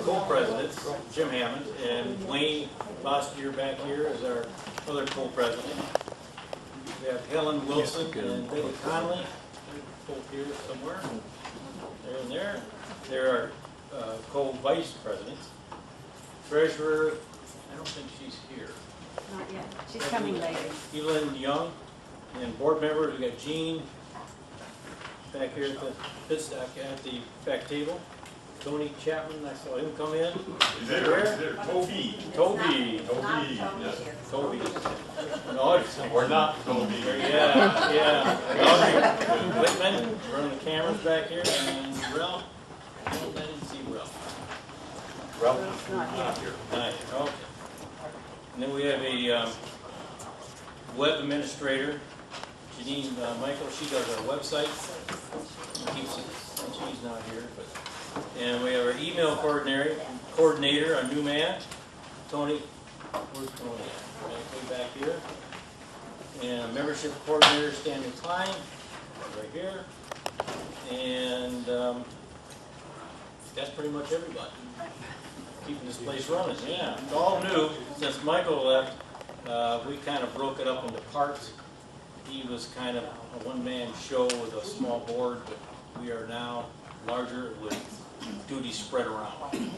co-presidents, Jim Hammond, and Wayne Bostier back here is our other co-president. We have Helen Wilson and Betty Connolly, both here somewhere. They're in there. They're our co-vice presidents. Treasurer, I don't think she's here. Not yet. She's coming later. Elin Young. And board members, we got Jean back here at the back table. Tony Chapman, I saw him come in. He's there. Toby. Yes. Toby. And Audrey. Or not Toby. Yeah. Audrey Whitman, running the cameras back here. And Ralph. I didn't see Ralph. Ralph is not here. Okay. And then we have a web administrator, Janine Michael. She does our website. She's not here, but. And we have our email coordinator, our new man, Tony. Where's Tony at? Way back here. And membership coordinator, Stanley Klein, right here. And that's pretty much everybody. Keeping this place running, yeah. It's all new. Since Michael left, we kind of broke it up into parts. He was kind of a one-man show with a small board, but we are now larger with duties spread around.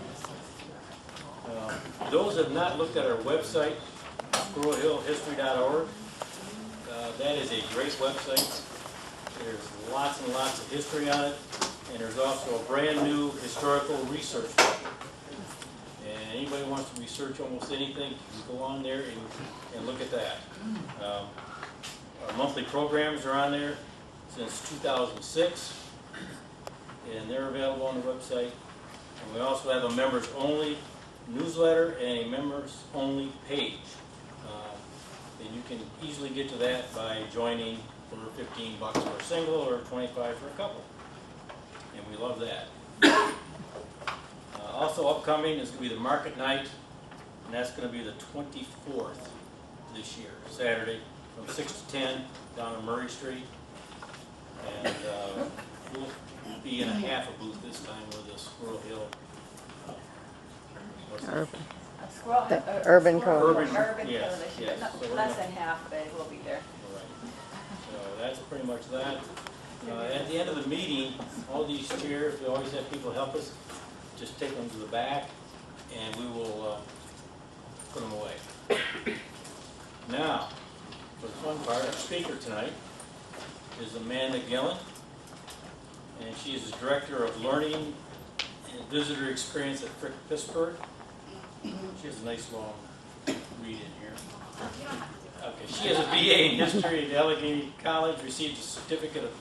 Those that have not looked at our website, squirrelhillhistory.org, that is a great website. There's lots and lots of history on it, and there's also a brand new historical research book. And anybody wants to research almost anything, you can go on there and look at that. Our monthly programs are on there since 2006. And they're available on the website. And we also have a members-only newsletter and a members-only page. And you can easily get to that by joining for $15 for a single or $25 for a couple. And we love that. Also upcoming is going to be the market night, and that's going to be the 24th this year, Saturday, from 6 to 10 down on Murray Street. And we'll be in a half a booth this time with the Squirrel Hill. The Urban Coalition. Urban, yes. So less than half, but we'll be there. Right. So that's pretty much that. At the end of the meeting, all these chairs, we always have people help us. Just take them to the back, and we will put them away. Now, for the fun part, our speaker tonight is Amanda Gillen. And she is the Director of Learning and Visitor Experience at Frick, Pittsburgh. She has a nice long read in here. Okay, she has a BA in History at Allegheny College, received a certificate of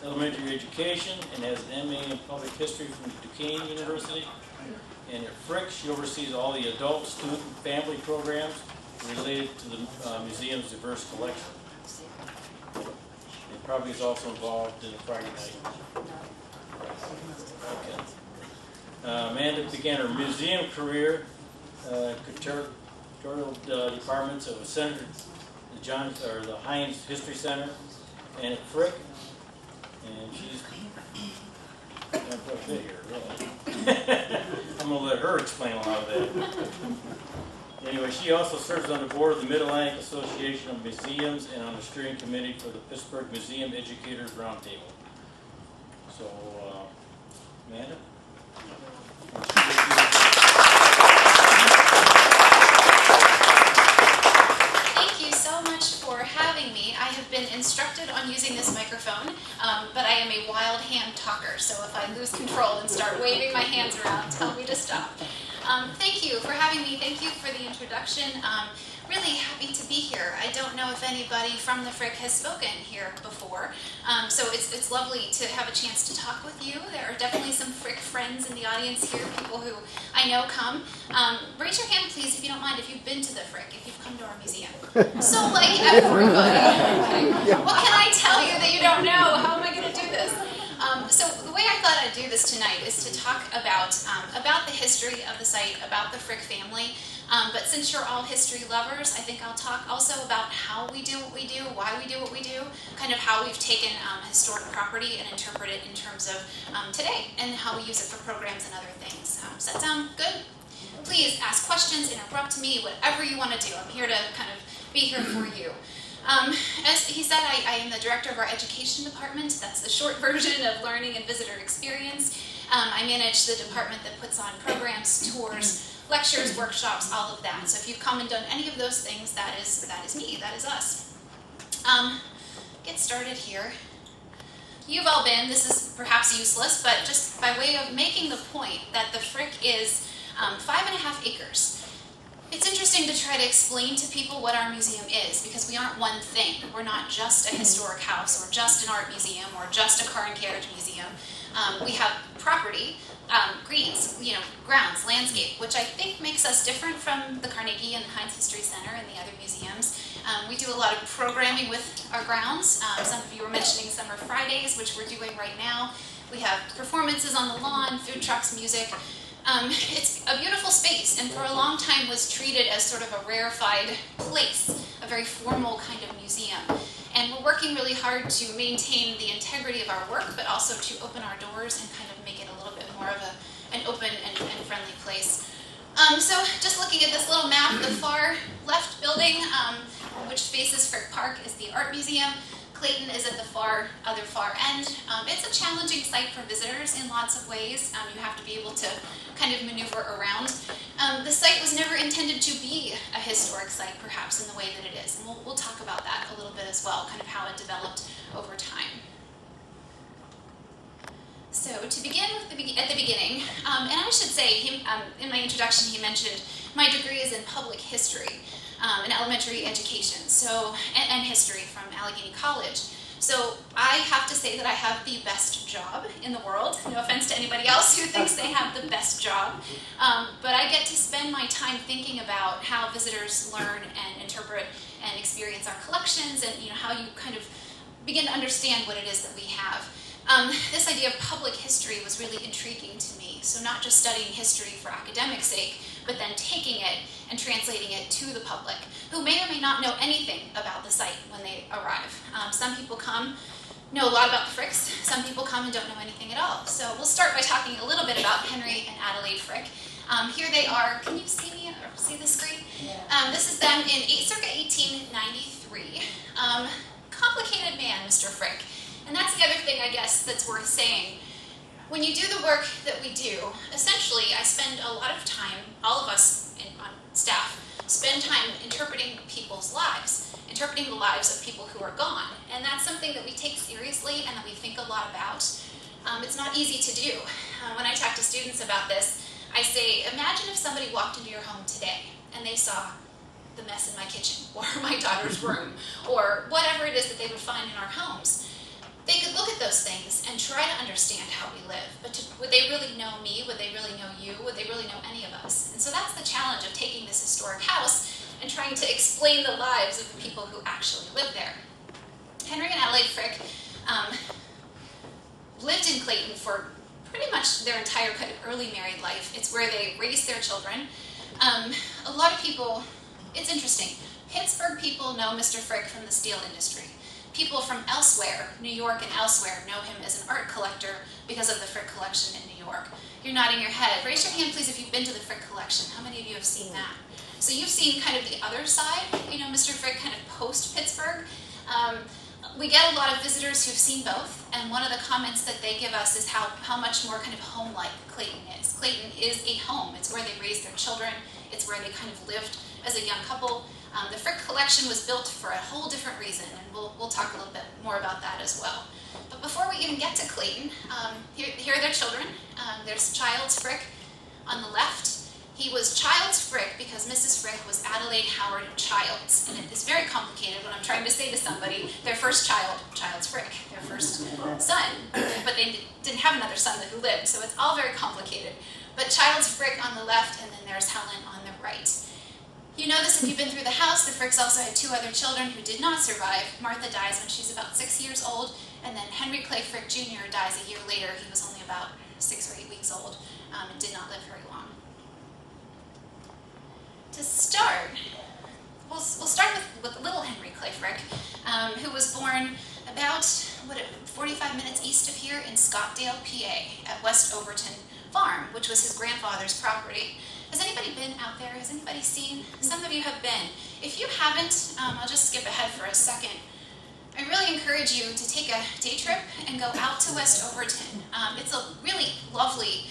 elementary education, and has an MA in Public History from Duquesne University. And at Frick, she oversees all the adult, student, and family programs related to the museum's diverse collection. And probably is also involved in the Friday night. Okay. Amanda began her museum career curatorial departments of the Heinz History Center and at Frick, and she's not quite fit here, really. I'm going to let her explain a lot of that. Anyway, she also serves on the board of the Mid-Atlantic Association of Museums and on the steering committee for the Pittsburgh Museum Educators Roundtable. So, Amanda? Thank you so much for having me. I have been instructed on using this microphone, but I am a wild hand talker, so if I lose control and start waving my hands around, tell me to stop. Thank you for having me. Thank you for the introduction. Really happy to be here. I don't know if anybody from the Frick has spoken here before, so it's lovely to have a chance to talk with you. There are definitely some Frick friends in the audience here, people who I know come. Raise your hand, please, if you don't mind, if you've been to the Frick, if you've come to our museum. So, like everybody. Okay. What can I tell you that you don't know? How am I going to do this? So the way I thought I'd do this tonight is to talk about the history of the site, about the Frick family, But since you're all history lovers, I think I'll talk also about how we do what we do, why we do what we do, kind of how we've taken historic property and interpret it in terms of today, and how we use it for programs and other things. Does that sound good? Please ask questions, interrupt me, whatever you want to do. I'm here to kind of be here for you. As he said, I am the director of our education department. That's the short version of learning and visitor experience. I manage the department that puts on programs, tours, lectures, workshops, all of that. So if you've come and done any of those things, that is me, that is us. Get started here. You've all been, this is perhaps useless, but just by way of making the point that the Frick is 5.5 acres. It's interesting to try to explain to people what our museum is, because we aren't one thing. We're not just a historic house, or just an art museum, or just a car and carriage museum. We have property, greens, grounds, landscape, which I think makes us different from the Carnegie and the Heinz History Center and the other museums. We do a lot of programming with our grounds. Some of you were mentioning Summer Fridays, which we're doing right now. We have performances on the lawn, food trucks, music. It's a beautiful space, and for a long time was treated as sort of a rarefied place, a very formal kind of museum. And we're working really hard to maintain the integrity of our work, but also to open our doors and kind of make it a little bit more of an open and friendly place. So just looking at this little map, the far left building, which faces Frick Park, is the Art Museum. Clayton is at the other far end. It's a challenging site for visitors in lots of ways. You have to be able to kind of maneuver around. The site was never intended to be a historic site, perhaps, in the way that it is. And we'll talk about that a little bit as well, kind of how it developed over time. So to begin with at the beginning, and I should say, in my introduction he mentioned my degree is in public history. In elementary education, and history from Allegheny College. So I have to say that I have the best job in the world. No offense to anybody else who thinks they have the best job. But I get to spend my time thinking about how visitors learn and interpret and experience our collections, and how you kind of begin to understand what it is that we have. This idea of public history was really intriguing to me. So not just studying history for academic sake, but then taking it and translating it to the public, who may or may not know anything about the site when they arrive. Some people come, know a lot about the Fricks. Some people come and don't know anything at all. So we'll start by talking a little bit about Henry and Adelaide Frick. Here they are. Can you see me or see the screen? Yeah. This is them in circa 1893. Complicated man, Mr. Frick. And that's the other thing, I guess, that's worth saying. When you do the work that we do, essentially I spend a lot of time, all of us on staff, spend time interpreting people's lives, interpreting the lives of people who are gone. And that's something that we take seriously and that we think a lot about. It's not easy to do. When I talk to students about this, I say, imagine if somebody walked into your home today and they saw the mess in my kitchen, or my daughter's room, or whatever it is that they would find in our homes. They could look at those things and try to understand how we live, but would they really know me? Would they really know you? Would they really know any of us? And so that's the challenge of taking this historic house and trying to explain the lives of the people who actually live there. Henry and Adelaide Frick lived in Clayton for pretty much their entire kind of early married life. It's where they raised their children. A lot of people, it's interesting, Pittsburgh people know Mr. Frick from the steel industry. People from elsewhere, New York and elsewhere, know him as an art collector because of the Frick collection in New York. You're nodding your head. Raise your hand, please, if you've been to the Frick collection. How many of you have seen that? So you've seen kind of the other side, Mr. Frick kind of post-Pittsburgh. We get a lot of visitors who've seen both, and one of the comments that they give us is how much more kind of home-like Clayton is. Clayton is a home. It's where they raised their children. It's where they kind of lived as a young couple. The Frick collection was built for a whole different reason, and we'll talk a little bit more about that as well. But before we even get to Clayton, here are their children. There's Childs Frick on the left. He was Childs Frick because Mrs. Frick was Adelaide Howard Childs. And it's very complicated when I'm trying to say to somebody, their first child, Childs Frick, their first son. But they didn't have another son who lived, so it's all very complicated. But Childs Frick on the left, and then there's Helen on the right. You know this if you've been through the house. The Fricks also had 2 other children who did not survive. Martha dies when she's about 6 years old, and then Henry Clay Frick Jr. dies a year later. He was only about 6 or 8 weeks old and did not live very long. To Frick, who was born about 45 minutes east of here in Scottdale, PA, at West Overton Farm, which was his grandfather's property. Has anybody been out there? Has anybody seen? Some of you have been. If you haven't, I'll just skip ahead for a second. I really encourage you to take a day trip and go out to West Overton. It's a really lovely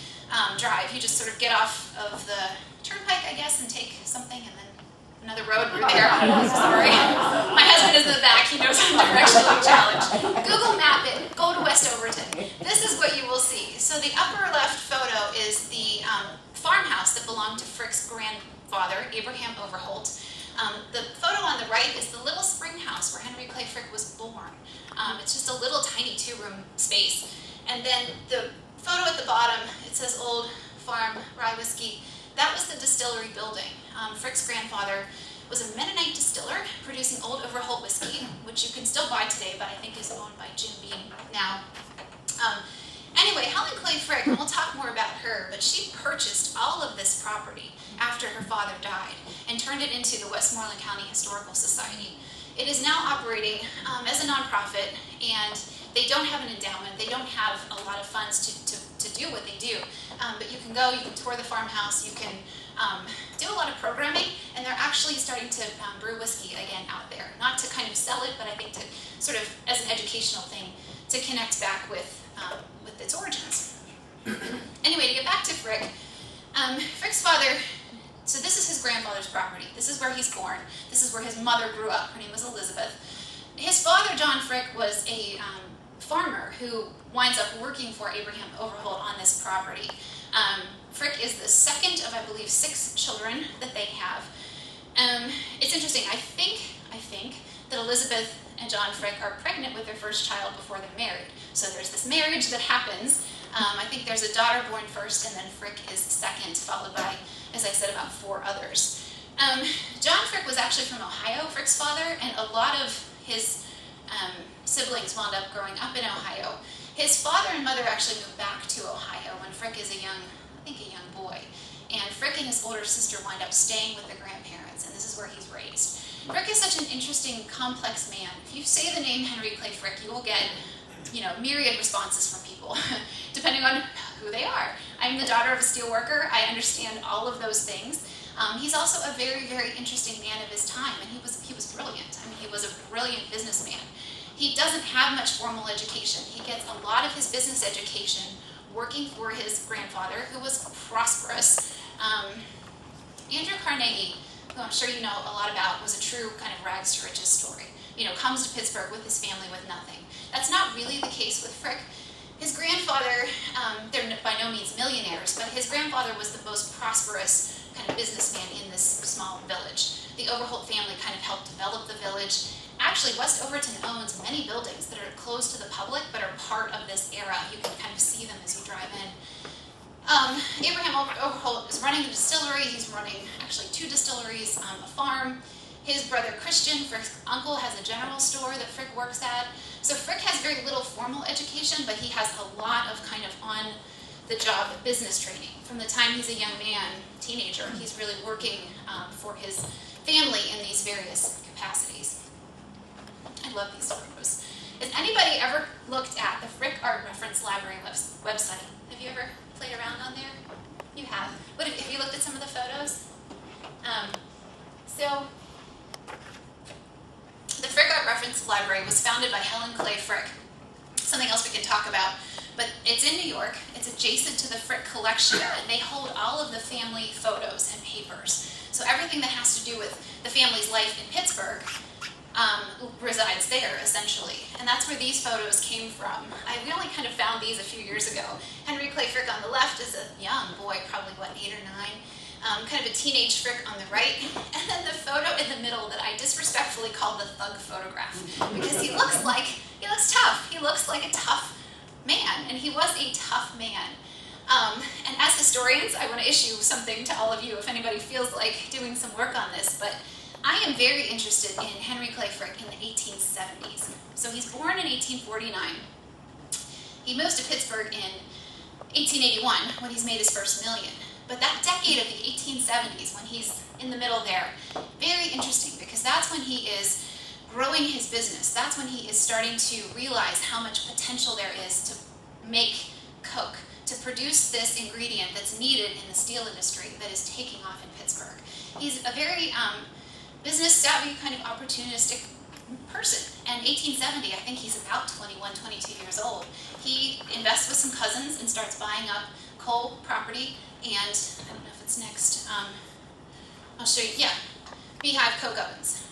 drive. You just sort of get off of the turnpike, I guess, and take something, and then another road through there. Sorry. My husband is in the back. He knows I'm directionally challenged. Google map it. Go to West Overton. This is what you will see. So the upper left photo is the farmhouse that belonged to Frick's grandfather, Abraham Overholt. The photo on the right is the little spring house where Henry Clay Frick was born. It's just a little tiny 2-room space. And then the photo at the bottom, it says Old Farm Rye Whiskey. That was the distillery building. Frick's grandfather was a Mennonite distiller producing Old Overholt whiskey, which you can still buy today, but I think is owned by Jim Beam now. Anyway, Helen Clay Frick, and we'll talk more about her, but she purchased all of this property after her father died and turned it into the Westmoreland County Historical Society. It is now operating as a nonprofit, and they don't have an endowment. They don't have a lot of funds to do what they do. But you can go, you can tour the farmhouse, you can do a lot of programming, and they're actually starting to brew whiskey again out there. Not to kind of sell it, but I think to sort of, as an educational thing, to connect back with its origins. Anyway, to get back to Frick, Frick's father, so this is his grandfather's property. This is where he's born. This is where his mother grew up. Her name was Elizabeth. His father, John Frick, was a farmer who winds up working for Abraham Overholt on this property. Frick is the second of, I believe, 6 children that they have. It's interesting. I think that Elizabeth and John Frick are pregnant with their first child before they're married. So there's this marriage that happens. I think there's a daughter born first, and then Frick is second, followed by, as I said, about 4 others. John Frick was actually from Ohio, Frick's father, and a lot of his siblings wound up growing up in Ohio. His father and mother actually moved back to Ohio when Frick is a young boy. And Frick and his older sister wind up staying with the grandparents, and this is where he's raised. Frick is such an interesting, complex man. If you say the name Henry Clay Frick, you will get, myriad responses from people, depending on who they are. I'm the daughter of a steel worker. I understand all of those things. He's also a very, very interesting man of his time, and he was brilliant. I mean, he was a brilliant businessman. He doesn't have much formal education. He gets a lot of his business education working for his grandfather, who was prosperous. Andrew Carnegie, who I'm sure you know a lot about, was a true kind of rags to riches story. Comes to Pittsburgh with his family with nothing. That's not really the case with Frick. His grandfather, they're by no means millionaires, but his grandfather was the most prosperous kind of businessman in this small village. The Overholt family kind of helped develop the village. Actually, West Overton owns many buildings that are closed to the public but are part of this era. You can kind of see them as you drive in. Abraham Overholt is running a distillery. He's running actually 2 distilleries, a farm. His brother Christian, Frick's uncle, has a general store that Frick works at. So Frick has very little formal education, but he has a lot of kind of on-the-job business training. From the time he's a young man, teenager, he's really working for his family in these various capacities. I love these photos. Has anybody ever looked at the Frick Art Reference Library website? Have you ever played around on there? You have. What have you looked at some of the photos? So the Frick Art Reference Library was founded by Helen Clay Frick. Something else we can talk about, but it's in New York. It's adjacent to the Frick collection, and they hold all of the family photos and papers. So everything that has to do with the family's life in Pittsburgh resides there, essentially. And that's where these photos came from. We only kind of found these a few years ago. Henry Clay Frick on the left is a young boy, probably, 8 or 9. Kind of a teenage Frick on the right. And then the photo in the middle that I disrespectfully call the thug photograph. Because he looks tough. He looks like a tough man. And he was a tough man. And as historians, I want to issue something to all of you if anybody feels like doing some work on this. But I am very interested in Henry Clay Frick in the 1870s. So he's born in 1849. He moves to Pittsburgh in 1881 when he's made his first million. But that decade of the 1870s, when he's in the middle there, very interesting, because that's when he is growing his business. That's when he is starting to realize how much potential there is to make Coke, to produce this ingredient that's needed in the steel industry that is taking off in Pittsburgh. He's a very business-savvy, kind of opportunistic person. And 1870, I think he's about 21, 22 years old. He invests with some cousins and starts buying up coal property, and I don't know if it's next. I'll show you, yeah, beehive coke ovens.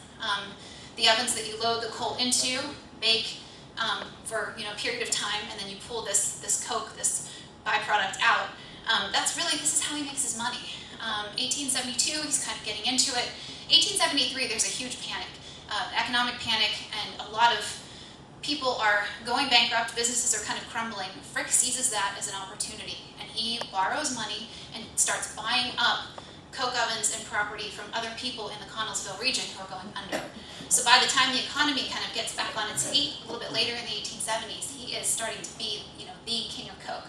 The ovens that you load the coal into, bake for a period of time, and then you pull this coke, this byproduct out. This is how he makes his money. 1872, he's kind of getting into it. 1873, there's a huge panic, economic panic, and a lot of people are going bankrupt, businesses are kind of crumbling. Frick seizes that as an opportunity, and he borrows money and starts buying up coke ovens and property from other people in the Connellsville region who are going under. So by the time the economy kind of gets back on its feet, a little bit later in the 1870s, he is starting to be, the king of Coke.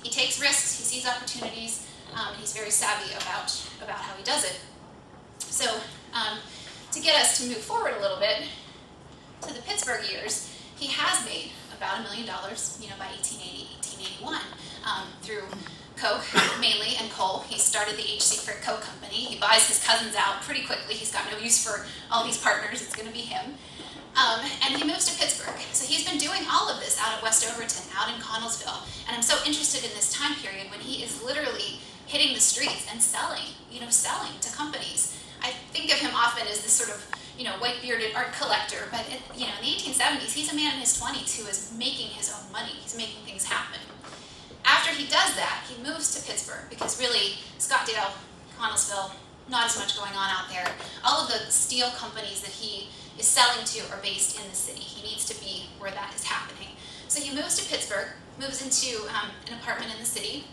He takes risks, he sees opportunities, and he's very savvy about how he does it. So to get us to move forward a little bit to the Pittsburgh years, he has made about $1 million, by 1880, 1881, through Coke mainly and coal. He started the H.C. Frick Coke Company. He buys his cousins out pretty quickly. He's got no use for all these partners. It's going to be him. And he moves to Pittsburgh. So he's been doing all of this out of West Overton, out in Connellsville. And I'm so interested in this time period when he is literally hitting the streets and selling to companies. I think of him often as this sort of, white-bearded art collector, but in the 1870s, he's a man in his 20s who is making his own money. He's making things happen. After he does that, he moves to Pittsburgh because really, Scottdale, Connellsville, not as much going on out there. All of the steel companies that he is selling to are based in the city. He needs to be where that is happening. So he moves to Pittsburgh, moves into an apartment in the city.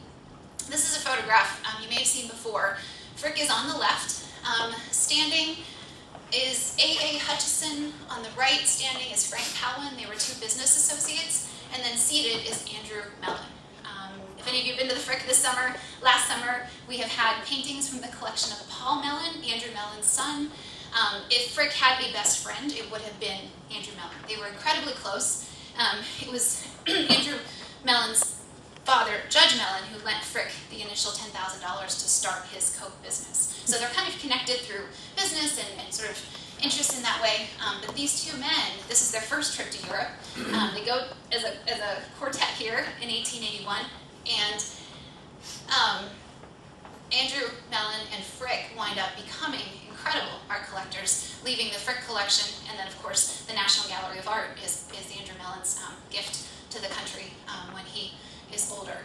This is a photograph you may have seen before. Frick is on the left. Standing is A.A. Hutchison. On the right, standing is Frank Cowan. They were two business associates. And then seated is Andrew Mellon. If any of you have been to the Frick this summer, last summer, we have had paintings from the collection of Paul Mellon, Andrew Mellon's son. If Frick had a best friend, it would have been Andrew Mellon. They were incredibly close. It was Andrew Mellon's father, Judge Mellon, who lent Frick the initial $10,000 to start his Coke business. So they're kind of connected through business and sort of interest in that way. But these two men, this is their first trip to Europe. They go as a quartet here in 1881. And Andrew Mellon and Frick wind up becoming incredible art collectors, leaving the Frick collection, and then, of course, the National Gallery of Art is Andrew Mellon's gift to the country when he is older.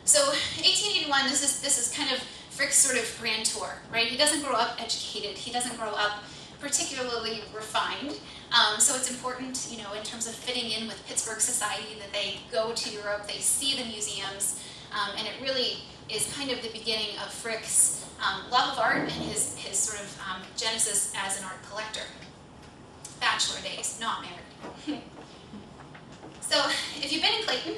So 1881, this is kind of Frick's sort of grand tour, right? He doesn't grow up educated. He doesn't grow up particularly refined. So it's important, in terms of fitting in with Pittsburgh society, that they go to Europe, they see the museums, and it really is kind of the beginning of Frick's love of art and his sort of genesis as an art collector. Bachelor days, not married. So if you've been in Clayton,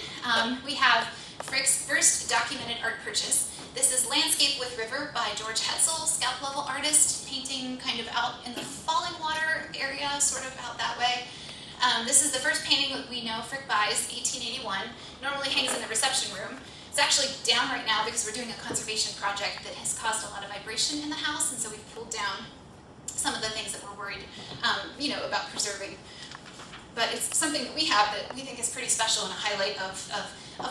we have Frick's first documented art purchase. This is Landscape with River by George Hetzel, scalp level artist, painting kind of out in the falling water area, sort of out that way. This is the first painting that we know Frick buys, 1881. Normally hangs in the reception room. It's actually down right now because we're doing a conservation project that has caused a lot of vibration in the house, and so we've pulled down some of the things that we're worried, about preserving. But it's something that we have that we think is pretty special and a highlight of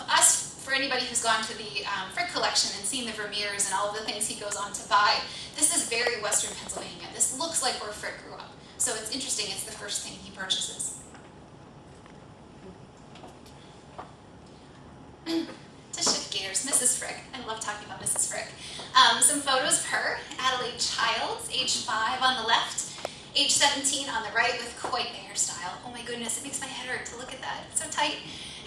us. For anybody who's gone to the Frick collection and seen the Vermeers and all of the things he goes on to buy, this is very Western Pennsylvania. This looks like where Frick grew up. So it's interesting, it's the first thing he purchases. To shift gears, Mrs. Frick. I love talking about Mrs. Frick. Some photos of her. Adelaide Childs, age 5 on the left, age 17 on the right, with quite the hairstyle. Oh my goodness, it makes my head hurt to look at that. It's so tight.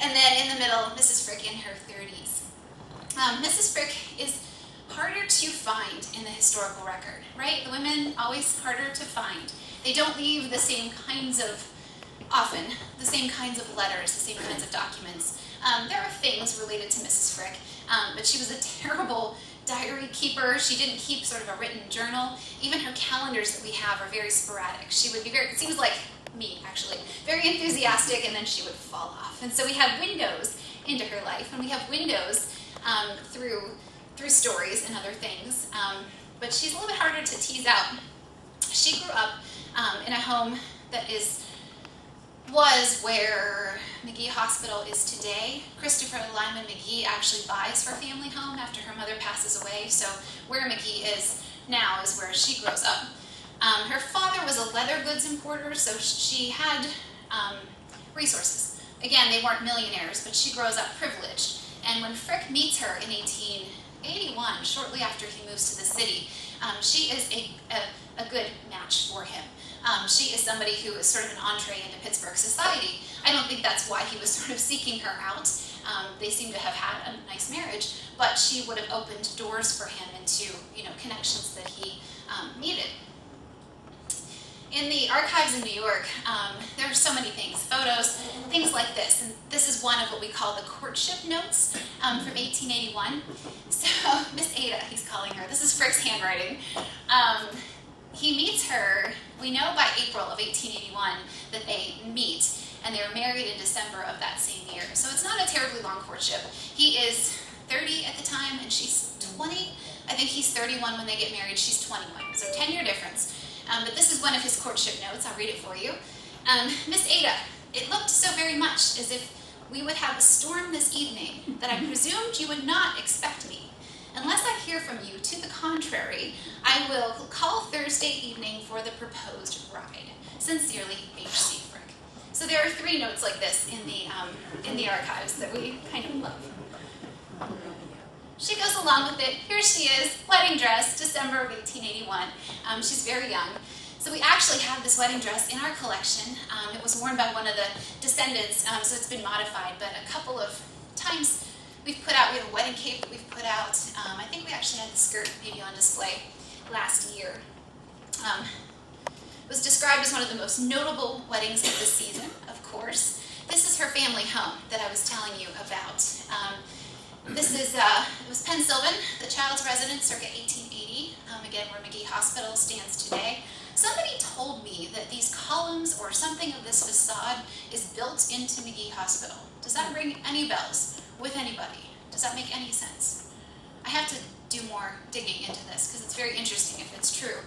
And then in the middle, Mrs. Frick in her 30s. Mrs. Frick is harder to find in the historical record, right? The women always harder to find. They don't leave the same kinds of, often, the same kinds of letters, the same kinds of documents. There are things related to Mrs. Frick, but she was a terrible, diary keeper. She didn't keep sort of a written journal. Even her calendars that we have are very sporadic. She would be very, it seems like me actually, very enthusiastic, and then she would fall off. And so we have windows into her life, and we have windows through stories and other things. But she's a little bit harder to tease out. She grew up in a home that was where McGee Hospital is today. Christopher Lyman McGee actually buys her family home after her mother passes away. So where McGee is now is where she grows up. Her father was a leather goods importer, so she had resources. Again, they weren't millionaires, but she grows up privileged. And when Frick meets her in 1881, shortly after he moves to the city, she is a good match for him. She is somebody who is sort of an entree into Pittsburgh society. I don't think that's why he was sort of seeking her out. They seem to have had a nice marriage, but she would have opened doors for him into, connections that he needed. In the archives in New York, there are so many things, photos, things like this. And this is one of what we call the courtship notes from 1881. So Miss Ada, he's calling her. This is Frick's handwriting. He meets her, we know by April of 1881 that they meet, and they were married in December of that same year. So it's not a terribly long courtship. He is 30 at the time, and she's 20. I think he's 31 when they get married, she's 21. So 10-year difference. But this is one of his courtship notes. I'll read it for you. Miss Ada, it looked so very much as if we would have a storm this evening that I presumed you would not expect me. Unless I hear from you to the contrary, I will call Thursday evening for the proposed bride. Sincerely, H.C. Frick. So there are 3 notes like this in the archives that we kind of love. She goes along with it. Here she is, wedding dress, December of 1881. She's very young. So we actually have this wedding dress in our collection. It was worn by one of the descendants, so it's been modified, but a couple of times we have a wedding cape that we've put out. I think we actually had the skirt maybe on display last year. It was described as one of the most notable weddings of the season, of course. This is her family home that I was telling you about. It was Pennsylvan, the child's residence, circa 1880, again where McGee Hospital stands today. Somebody told me that these columns or something of this facade is built into McGee Hospital. Does that ring any bells with anybody? Does that make any sense? I have to do more digging into this because it's very interesting if it's true.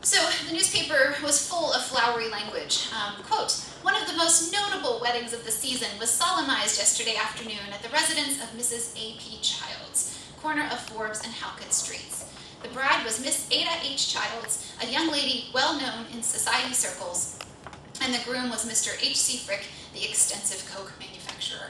So the newspaper was full of flowery language. Quote, one of the most notable weddings of the season was solemnized yesterday afternoon at the residence of Mrs. A.P. Childs, corner of Forbes and Halkett Streets. The bride was Miss Ada H. Childs, a young lady well known in society circles, and the groom was Mr. H.C. Frick, the extensive Coke manufacturer.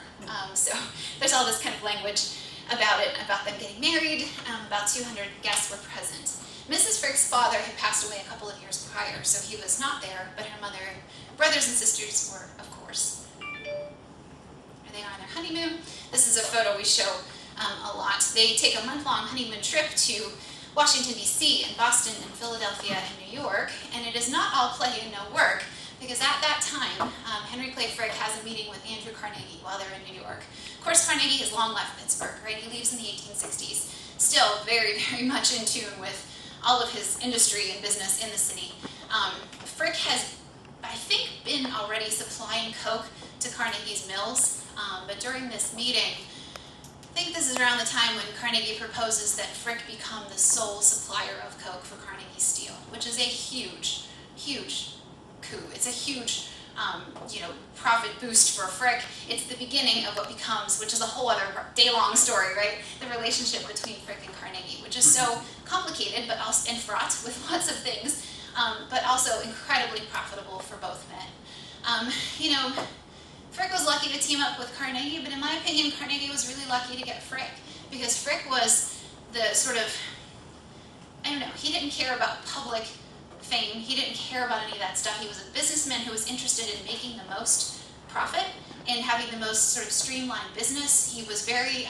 So there's all this kind of language about it, about them getting married. About 200 guests were present. Mrs. Frick's father had passed away a couple of years prior, so he was not there, but her mother and brothers and sisters were, of course. Are they on their honeymoon? This is a photo we show a lot. They take a month-long honeymoon trip to Washington, D.C., and Boston, and Philadelphia, and New York, and it is not all play and no work, because at that time, Henry Clay Frick has a meeting with Andrew Carnegie while they're in New York. Of course, Carnegie has long left Pittsburgh, right? He leaves in the 1860s, still very, very much in tune with all of his industry and business in the city. Frick has, I think, been already supplying Coke to Carnegie's mills, but during this meeting, I think this is around the time when Carnegie proposes that Frick become the sole supplier of Coke for Carnegie Steel, which is a huge, huge coup. It's a huge, profit boost for Frick. It's the beginning of what becomes, which is a whole other day-long story, right? The relationship between Frick and Carnegie, which is so complicated, but also and fraught with lots of things, but also incredibly profitable for both men. Frick was lucky to team up with Carnegie, but in my opinion, Carnegie was really lucky to get Frick, because Frick was the sort of, he didn't care about public fame. He didn't care about any of that stuff. He was a businessman who was interested in making the most profit and having the most sort of streamlined business. He was very,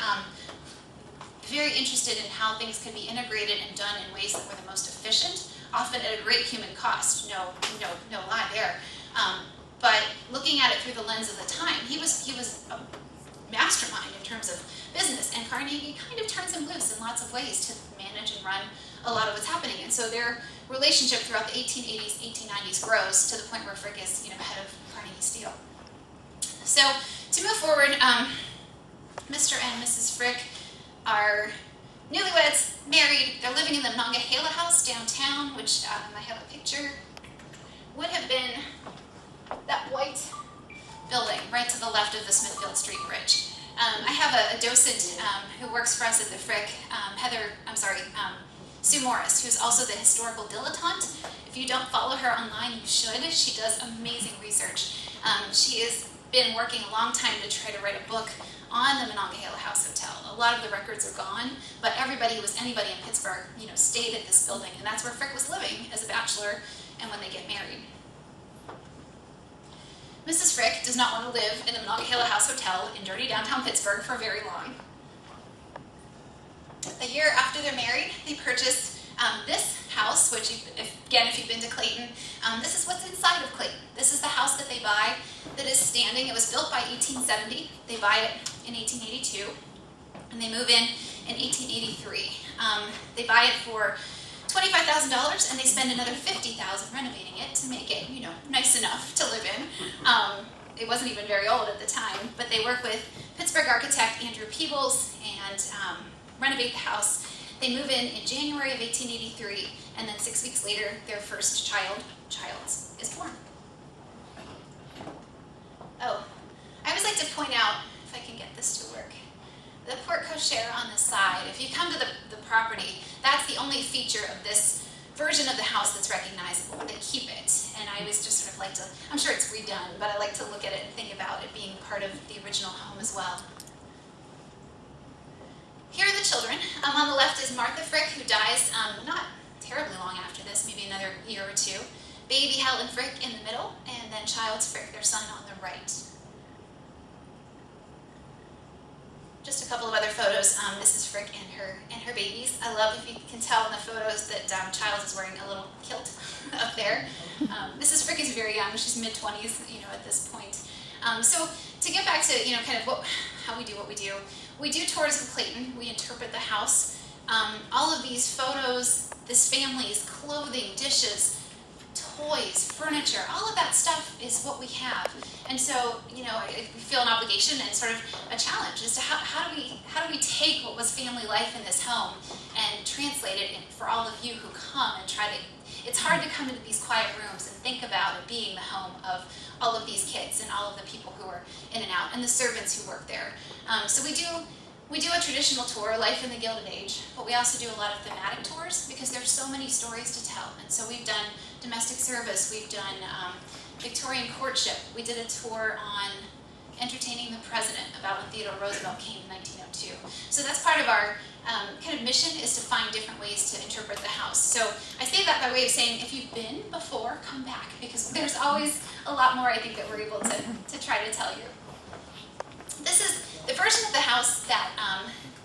very interested in how things could be integrated and done in ways that were the most efficient, often at a great human cost. No lie there. But looking at it through the lens of the time, he was mastermind in terms of business, and Carnegie kind of turns him loose in lots of ways to manage and run a lot of what's happening. And so their relationship throughout the 1880s, 1890s grows to the point where Frick is, head of Carnegie Steel. So to move forward, Mr. and Mrs. Frick are newlyweds, married. They're living in the Monongahela house downtown, which I have a picture. Would have been that white building right to the left of the Smithfield Street Bridge. I have a docent who works for us at the Frick, Sue Morris, who's also the historical dilettante. If you don't follow her online, you should. She does amazing research. She has been working a long time to try to write a book on the Monongahela House Hotel. A lot of the records are gone, but anybody in Pittsburgh, stayed at this building, and that's where Frick was living as a bachelor and when they get married. Mrs. Frick does not want to live in the Monongahela House Hotel in dirty downtown Pittsburgh for very long. A year after they're married, they purchased this house, which, if you've been to Clayton, this is what's inside of Clayton. This is the house that they buy that is standing. It was built by 1870. They buy it in 1882, and they move in 1883. They buy it for $25,000, and they spend another $50,000 renovating it to make it, nice enough to live in. It wasn't even very old at the time, but they work with Pittsburgh architect Andrew Peebles and renovate the house. They move in January of 1883, and then 6 weeks later, their first child is born. Oh, I always like to point out, if I can get this to work, the Portcochere on the side. If you come to the property, that's the only feature of this version of the house that's recognizable. They keep it, and I always just sort of like to, I'm sure it's redone, but I like to look at it and think about it being part of the original home as well. Here are the children. On the left is Martha Frick, who dies not terribly long after this, maybe another year or two. Baby Helen Frick in the middle, and then Childs Frick, their son, on the right. Just a couple of other photos, Mrs. Frick and her babies. I love, if you can tell in the photos, that Childs is wearing a little kilt up there. Mrs. Frick is very young. She's mid-20s, at this point. So to get back to, kind of how we do what we do. We do tours of Clayton. We interpret the house. All of these photos, this family's clothing, dishes, toys, furniture, all of that stuff is what we have. And so, I feel an obligation and sort of a challenge as to how do we take what was family life in this home and translate it for all of you who come and try to. It's hard to come into these quiet rooms and think about it being the home of all of these kids and all of the people who are in and out and the servants who work there. So we do a traditional tour, Life in the Gilded Age, but we also do a lot of thematic tours because there's so many stories to tell. And so we've done domestic service, we've done Victorian courtship. We did a tour on entertaining the president about when Theodore Roosevelt came in 1902. So that's part of our kind of mission, is to find different ways to interpret the house. So I say that by way of saying, if you've been before, come back, because there's always a lot more, I think, that we're able to try to tell you. This is the version of the house that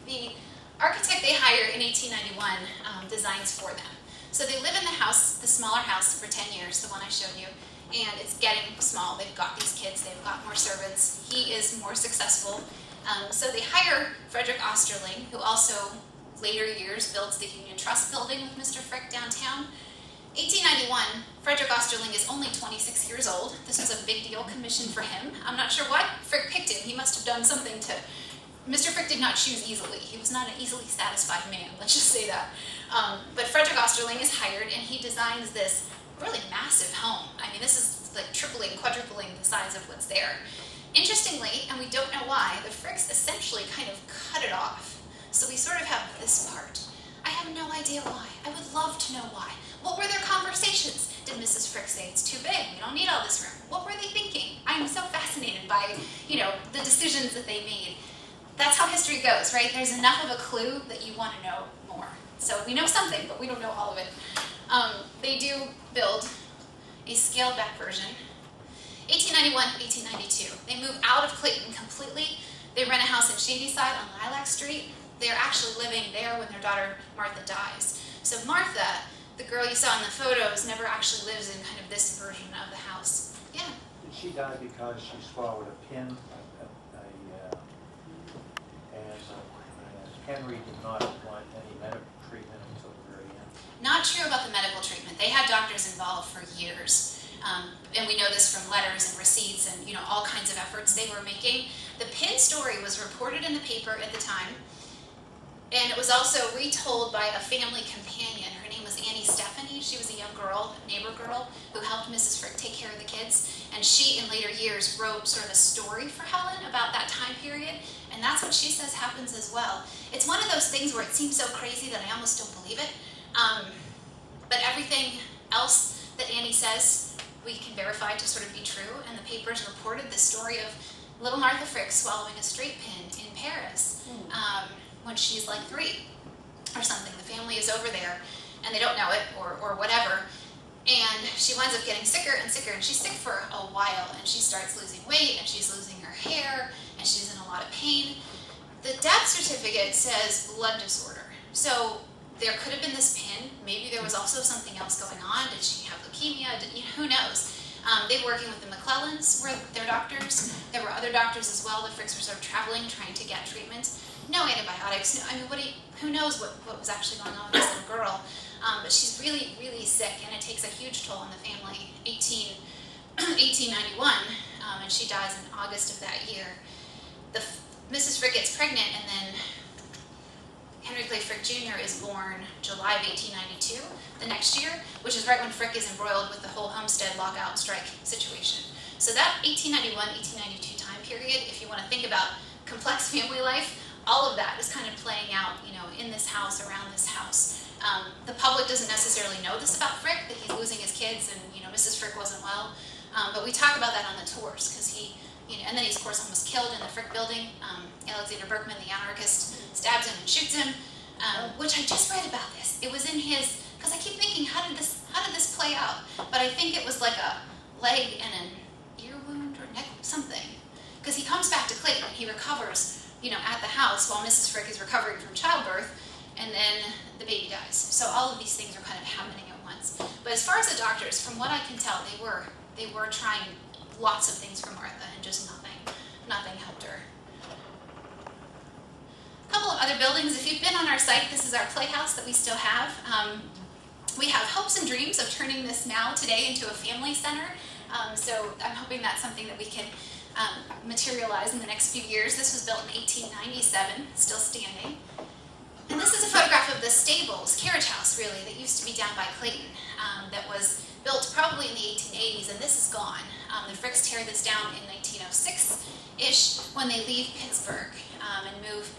the architect they hired in 1891 designs for them. So they live in the house, the smaller house, for 10 years, the one I showed you, and it's getting small. They've got these kids, they've got more servants. He is more successful. So they hire Frederick Osterling, who also later years builds the Union Trust building with Mr. Frick downtown. 1891, Frederick Osterling is only 26 years old. This was a big deal commission for him. I'm not sure why Frick picked him. He must have done something to... Mr. Frick did not choose easily. He was not an easily satisfied man, let's just say that. But Frederick Osterling is hired, and he designs this really massive home. I mean, this is like tripling, quadrupling the size of what's there. Interestingly, and we don't know why, the Fricks essentially kind of cut it off. So we sort of have this part. I have no idea why. I would love to know why. What were their conversations? Did Mrs. Frick say, it's too big, we don't need all this room? What were they thinking? I'm so fascinated by, the decisions that they made. That's how history goes, right? There's enough of a clue that you want to know more. So we know something, but we don't know all of it. They do build a scaled back version. 1891, 1892. They move out of Clayton completely. They rent a house in Shadyside on Lilac Street. They're actually living there when their daughter Martha dies. So Martha, the girl you saw in the photos, never actually lives in kind of this version of the house. Yeah? Did she die because she swallowed a pin, a Henry did not want any medical treatment until the very end. Not true about the medical treatment. They had doctors involved for years. And we know this from letters and receipts and all kinds of efforts they were making. The Pin story was reported in the paper at the time, and it was also retold by a family companion. Her name was Annie Stephanie. She was a young girl, a neighbor girl, who helped Mrs. Frick take care of the kids. And she, in later years, wrote sort of a story for Helen about that time period, and that's what she says happens as well. It's one of those things where it seems so crazy that I almost don't believe it. But everything else that Annie says, we can verify to sort of be true, and the papers reported the story of little Martha Frick swallowing a straight pin in Paris when she's like 3 or something. The family is over there, and they don't know it or whatever, and she winds up getting sicker and sicker, and she's sick for a while, and she starts losing weight, and she's losing her hair, and she's in a lot of pain. The death certificate says blood disorder, so there could have been this pin. Maybe there was also something else going on. Did she have leukemia? Who knows? They were working with the McClellans, were their doctors. There were other doctors as well. The Fricks were sort of traveling, trying to get treatments. No antibiotics. No, I mean, who knows what was actually going on with this little girl? But she's really, really sick, and it takes a huge toll on the family. 1891, and she dies in August of that year. Mrs. Frick gets pregnant, and then Henry Clay Frick Jr. is born July of 1892, the next year, which is right when Frick is embroiled with the whole Homestead lockout strike situation. So that 1891-1892 time period, if you want to think about complex family life, all of that is kind of playing out, in this house, around this house. The public doesn't necessarily know this about Frick, that he's losing his kids and, Mrs. Frick wasn't well. But we talk about that on the tours, because he, and then he's, of course, almost killed in the Frick building. Alexander Berkman, the anarchist, stabs him and shoots him, which I just read about this. It was in his, because I keep thinking, how did this play out? But I think it was like a leg and an ear wound or neck, something. Because he comes back to Clayton, he recovers, at the house while Mrs. Frick is recovering from childbirth, and then the baby dies. So all of these things are kind of happening at once. But as far as the doctors, from what I can tell, they were trying lots of things for Martha, and just nothing helped her. A couple of other buildings. If you've been on our site, this is our Playhouse that we still have. We have hopes and dreams of turning this now today into a family center. So I'm hoping that's something that we can materialize in the next few years. This was built in 1897, still standing. And this is a photograph of the stables, Carriage House really, that used to be down by Clayton, that was built probably in the 1880s, and this is gone. The Fricks tear this down in 1906-ish when they leave Pittsburgh and move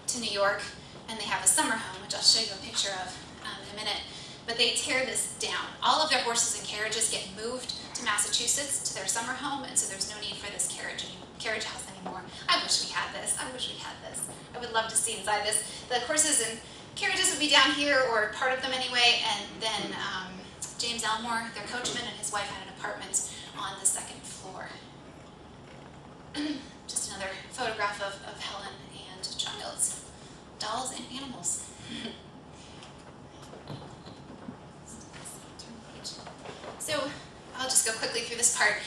to New York, and they have a summer home, which I'll show you a picture of in a minute. But they tear this down. All of their horses and carriages get moved to Massachusetts to their summer home, and so there's no need for this carriage house anymore. I wish we had this. I would love to see inside this. The horses and carriages would be down here, or part of them anyway, and then James Elmore, their coachman, and his wife had an apartment on the second floor. Just another photograph of Helen and Child's dolls and animals. So I'll just go quickly through this part.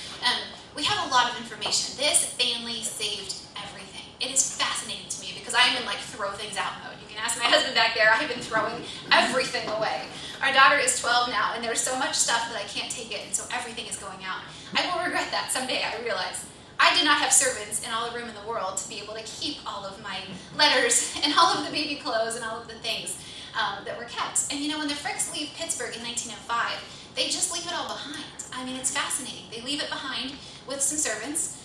We have a lot of information. This family saved everything. It is fascinating to me because I am in like throw things out mode. You can ask my husband back there. I've been throwing everything away. Our daughter is 12 now, and there's so much stuff that I can't take it, and so everything is going out. I will regret that someday, I realize. I did not have servants and all the room in the world to be able to keep all of my letters and all of the baby clothes and all of the things that were kept. And when the Fricks leave Pittsburgh in 1905, they just leave it all behind. I mean, it's fascinating. They leave it behind with some servants.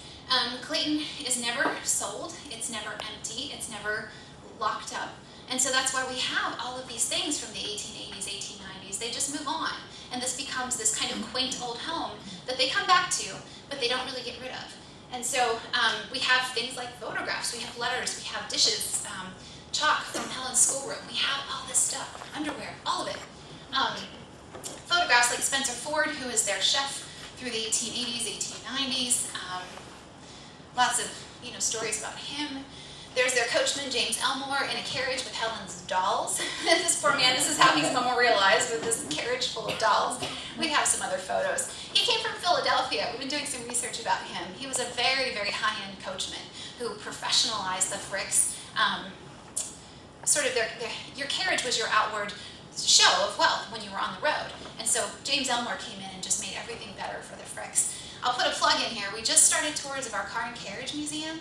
Clayton is never sold. It's never empty. It's never locked up. And so that's why we have all of these things from the 1880s, 1890s. They just move on. And this becomes this kind of quaint old home that they come back to, but they don't really get rid of. And so we have things like photographs. We have letters. We have dishes, chalk from Helen's schoolroom. We have all this stuff, underwear, all of it. Photographs like Spencer Ford, who is their chef through the 1880s, 1890s. Lots of stories about him. There's their coachman, James Elmore, in a carriage with Helen's dolls. This poor man, this is how he's memorialized, with this carriage full of dolls. We have some other photos. He came from Philadelphia. We've been doing some research about him. He was a very, very high-end coachman who professionalized the Fricks. sort of your carriage was your outward show of wealth when you were on the road. And so James Elmore came in and just made everything better for the Fricks. I'll put a plug in here. We just started tours of our Car and Carriage Museum.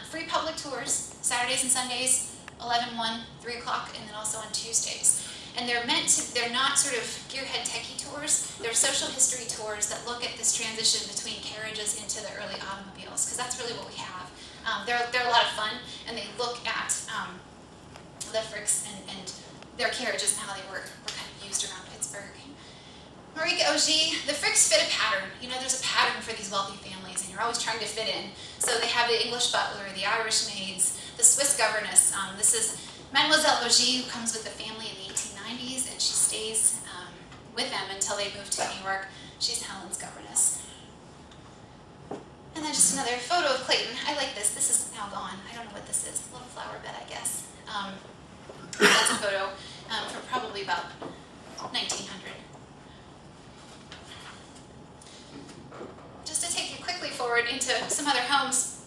Free public tours, Saturdays and Sundays, 11, 1, 3 o'clock, and then also on Tuesdays. And they're not sort of gearhead techie tours. They're social history tours that look at this transition between carriages into the early automobiles, because that's really what we have. They're a lot of fun, and they look at the Fricks and their carriages and how they were kind of used around Pittsburgh. Marika Ogier, the Fricks fit a pattern. You know, there's a pattern for these wealthy families, and you're always trying to fit in. So they have the English butler, the Irish maids, the Swiss governess. This is Mademoiselle Ogier, who comes with the family in the 1890s, and she stays with them until they move to New York. She's Helen's governess. And then just another photo of Clayton. I like this. This is now gone. I don't know what this is. A little flower bed, I guess. That's a photo from probably about 1900. Just to take you quickly forward into some other homes,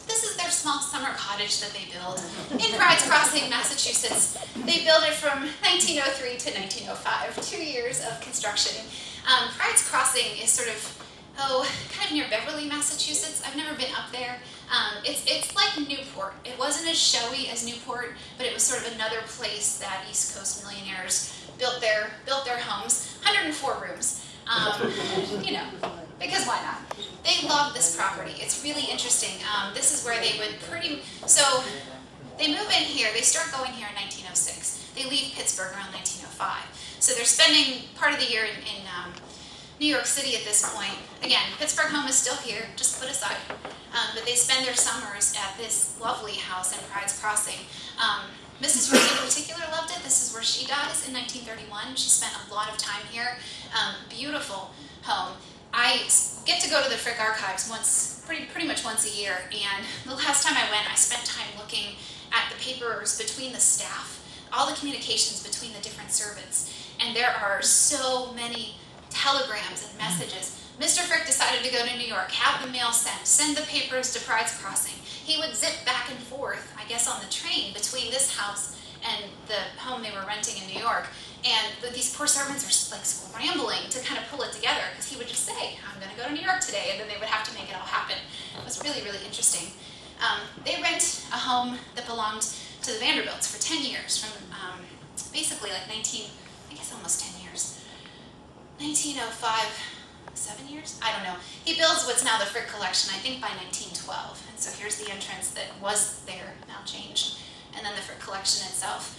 this is their small summer cottage that they build in Pride's Crossing, Massachusetts. They built it from 1903 to 1905, 2 years of construction. Pride's Crossing is sort of, kind of near Beverly, Massachusetts. I've never been up there. It's like Newport. It wasn't as showy as Newport, but it was sort of another place that East Coast millionaires built their homes. 104 rooms. You know, because why not? They love this property. It's really interesting. This is where they would so they move in here. They start going here in 1906. They leave Pittsburgh around 1905. So they're spending part of the year in New York City at this point. Again, Pittsburgh home is still here, just put aside. But they spend their summers at this lovely house in Pride's Crossing. Mrs. Frick in particular loved it. This is where she dies in 1931. She spent a lot of time here. Beautiful home. I get to go to the Frick archives pretty much once a year, and the last time I went, I spent time looking at the papers between the staff, all the communications between the different servants, and there are so many telegrams and messages. Mr. Frick decided to go to New York, have the mail sent, send the papers to Pride's Crossing. He would zip back and forth, I guess on the train, between this house and the home they were renting in New York. And these poor servants are like scrambling to kind of pull it together, because he would just say, I'm going to go to New York today, and then they would have to make it all happen. It was really, really interesting. They rent a home that belonged to the Vanderbilts for 10 years, from basically like almost 10 years. 1905, 7 years? I don't know. He builds what's now the Frick Collection, I think by 1912. And so here's the entrance that was there, now changed. And then the Frick Collection itself.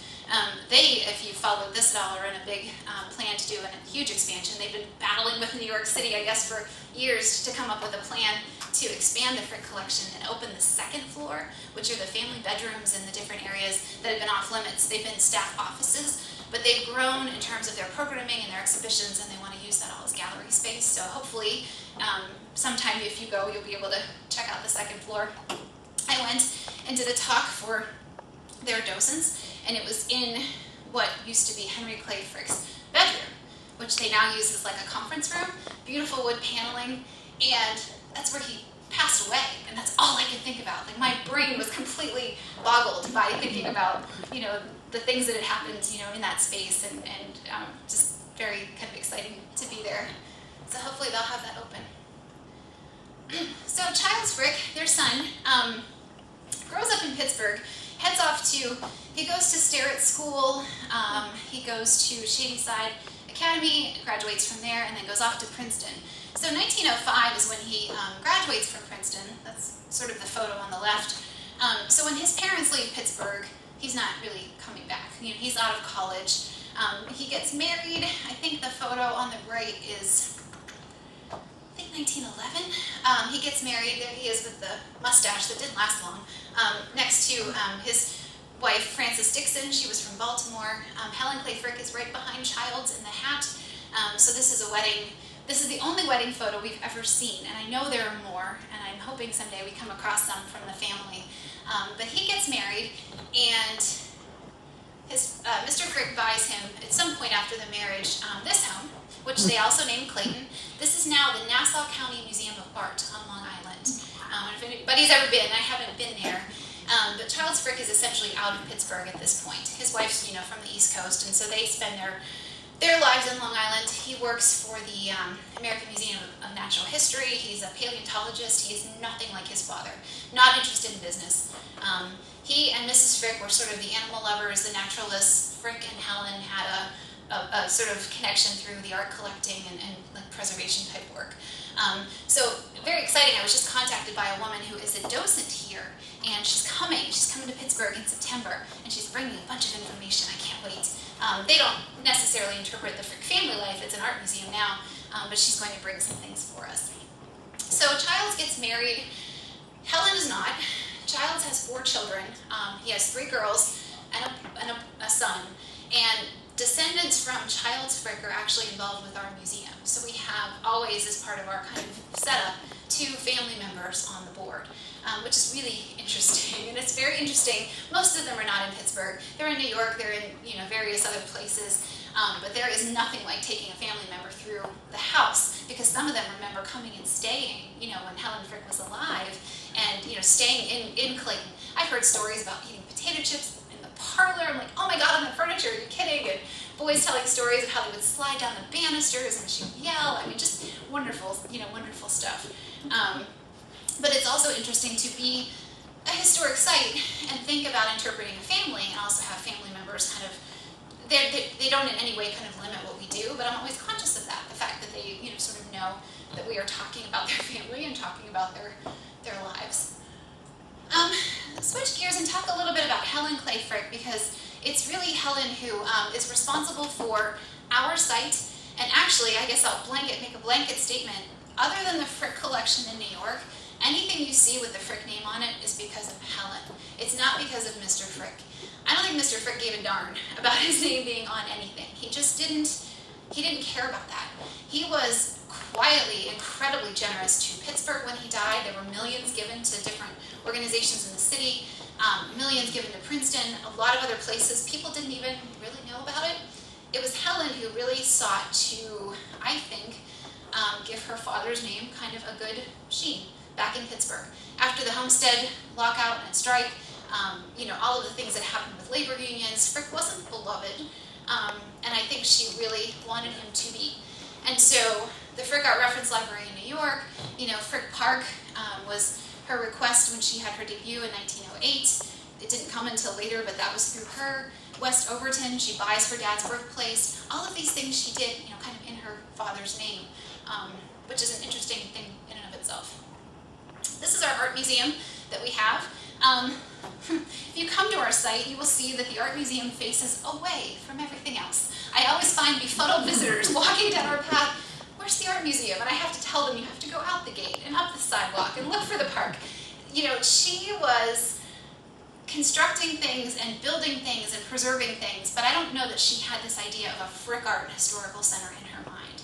They, if you followed this at all, are in a big plan to do a huge expansion. They've been battling with New York City, I guess, for years to come up with a plan to expand the Frick Collection and open the second floor, which are the family bedrooms and the different areas that have been off limits. They've been staff offices, but they've grown in terms of their programming and their exhibitions, and they want to use that all as gallery space. So hopefully, sometime if you go, you'll be able to check out the second floor. I went and did a talk for their docents, and it was in what used to be Henry Clay Frick's bedroom, which they now use as like a conference room. Beautiful wood paneling, and that's where he passed away, and that's all I could think about. Like, my brain was completely boggled by thinking about, you know, the things that had happened, you know, in that space, and just very kind of exciting to be there. So hopefully they'll have that open. So Childs Frick, their son, grows up in Pittsburgh, heads off he goes to Sterrett School, he goes to Shadyside Academy, graduates from there, and then goes off to Princeton. So 1905 is when he graduates from Princeton. That's sort of the photo on the left. So when his parents leave Pittsburgh, he's not really coming back. You know, he's out of college. He gets married. I think the photo on the right is, I think 1911. He gets married. There he is with the mustache that didn't last long. Next to his wife, Frances Dixon. She was from Baltimore. Helen Frick is right behind Childs in the hat. So this is a wedding. This is the only wedding photo we've ever seen, and I know there are more, and I'm hoping someday we come across some from the family. But he gets married, and Mr. Frick buys him, at some point after the marriage, this home, which they also named Clayton. This is now the Nassau County Museum of Art on Long Island. If anybody's ever been, I haven't been there. But Charles Frick is essentially out of Pittsburgh at this point. His wife's, from the East Coast, and so they spend their lives in Long Island. He works for the American Museum of Natural History. He's a paleontologist. He is nothing like his father, not interested in business. He and Mrs. Frick were sort of the animal lovers, the naturalists. Frick and Helen had a sort of connection through the art collecting and like preservation type work. So very exciting. I was just contacted by a woman who is a docent here, and she's coming to Pittsburgh in September, and she's bringing a bunch of information. I can't wait. They don't necessarily interpret the Frick family life. It's an art museum now, but she's going to bring some things for us. So Childs gets married. Helen is not. Childs has 4 children. He has 3 girls and a son. And descendants from Childs Frick are actually involved with our museum. So we have always, as part of our kind of setup, 2 family members on the board, which is really interesting. And it's very interesting. Most of them are not in Pittsburgh. They're in New York. They're in various other places. But there is nothing like taking a family member through the house, because some of them remember coming and staying, when Helen Frick was alive, and staying in Clayton. I've heard stories about eating potato chips in the parlor. I'm like, oh my God, on the furniture, are you kidding? And boys telling stories of how they would slide down the banisters and she'd yell. I mean, just wonderful, wonderful stuff. But it's also interesting to be a historic site and think about interpreting a family, and also have family members kind of, they don't in any way kind of limit what we do, but I'm always conscious of that, the fact that they sort of know that we are talking about their family and talking about their lives. Switch gears and talk a little bit about Helen Clay Frick, because it's really Helen who is responsible for our site. And actually, I guess I'll make a blanket statement. Other than the Frick collection in New York, anything you see with the Frick name on it is because of Helen. It's not because of Mr. Frick. I don't think Mr. Frick gave a darn about his name being on anything. He didn't care about that. He was quietly incredibly generous to Pittsburgh when he died. There were millions given to different organizations in the city, millions given to Princeton, a lot of other places. People didn't even really know about it. It was Helen who really sought to, I think, give her father's name kind of a good sheen back in Pittsburgh. After the Homestead lockout and strike, all of the things that happened with labor unions, Frick wasn't beloved, and I think she really wanted him to be. And so the Frick Art Reference Library in New York, Frick Park was her request when she had her debut in 1908. It didn't come until later, but that was through her. West Overton, she buys her dad's birthplace. All of these things she did, kind of in her father's name, which is an interesting thing in and of itself. This is our art museum that we have. If you come to our site, you will see that the art museum faces away from everything else. I always find befuddled visitors walking down our path. Where's the art museum? And I have to tell them, you have to go out the gate and up the sidewalk and look for the park. She was constructing things and building things and preserving things, but I don't know that she had this idea of a Frick Art Historical Center in her mind.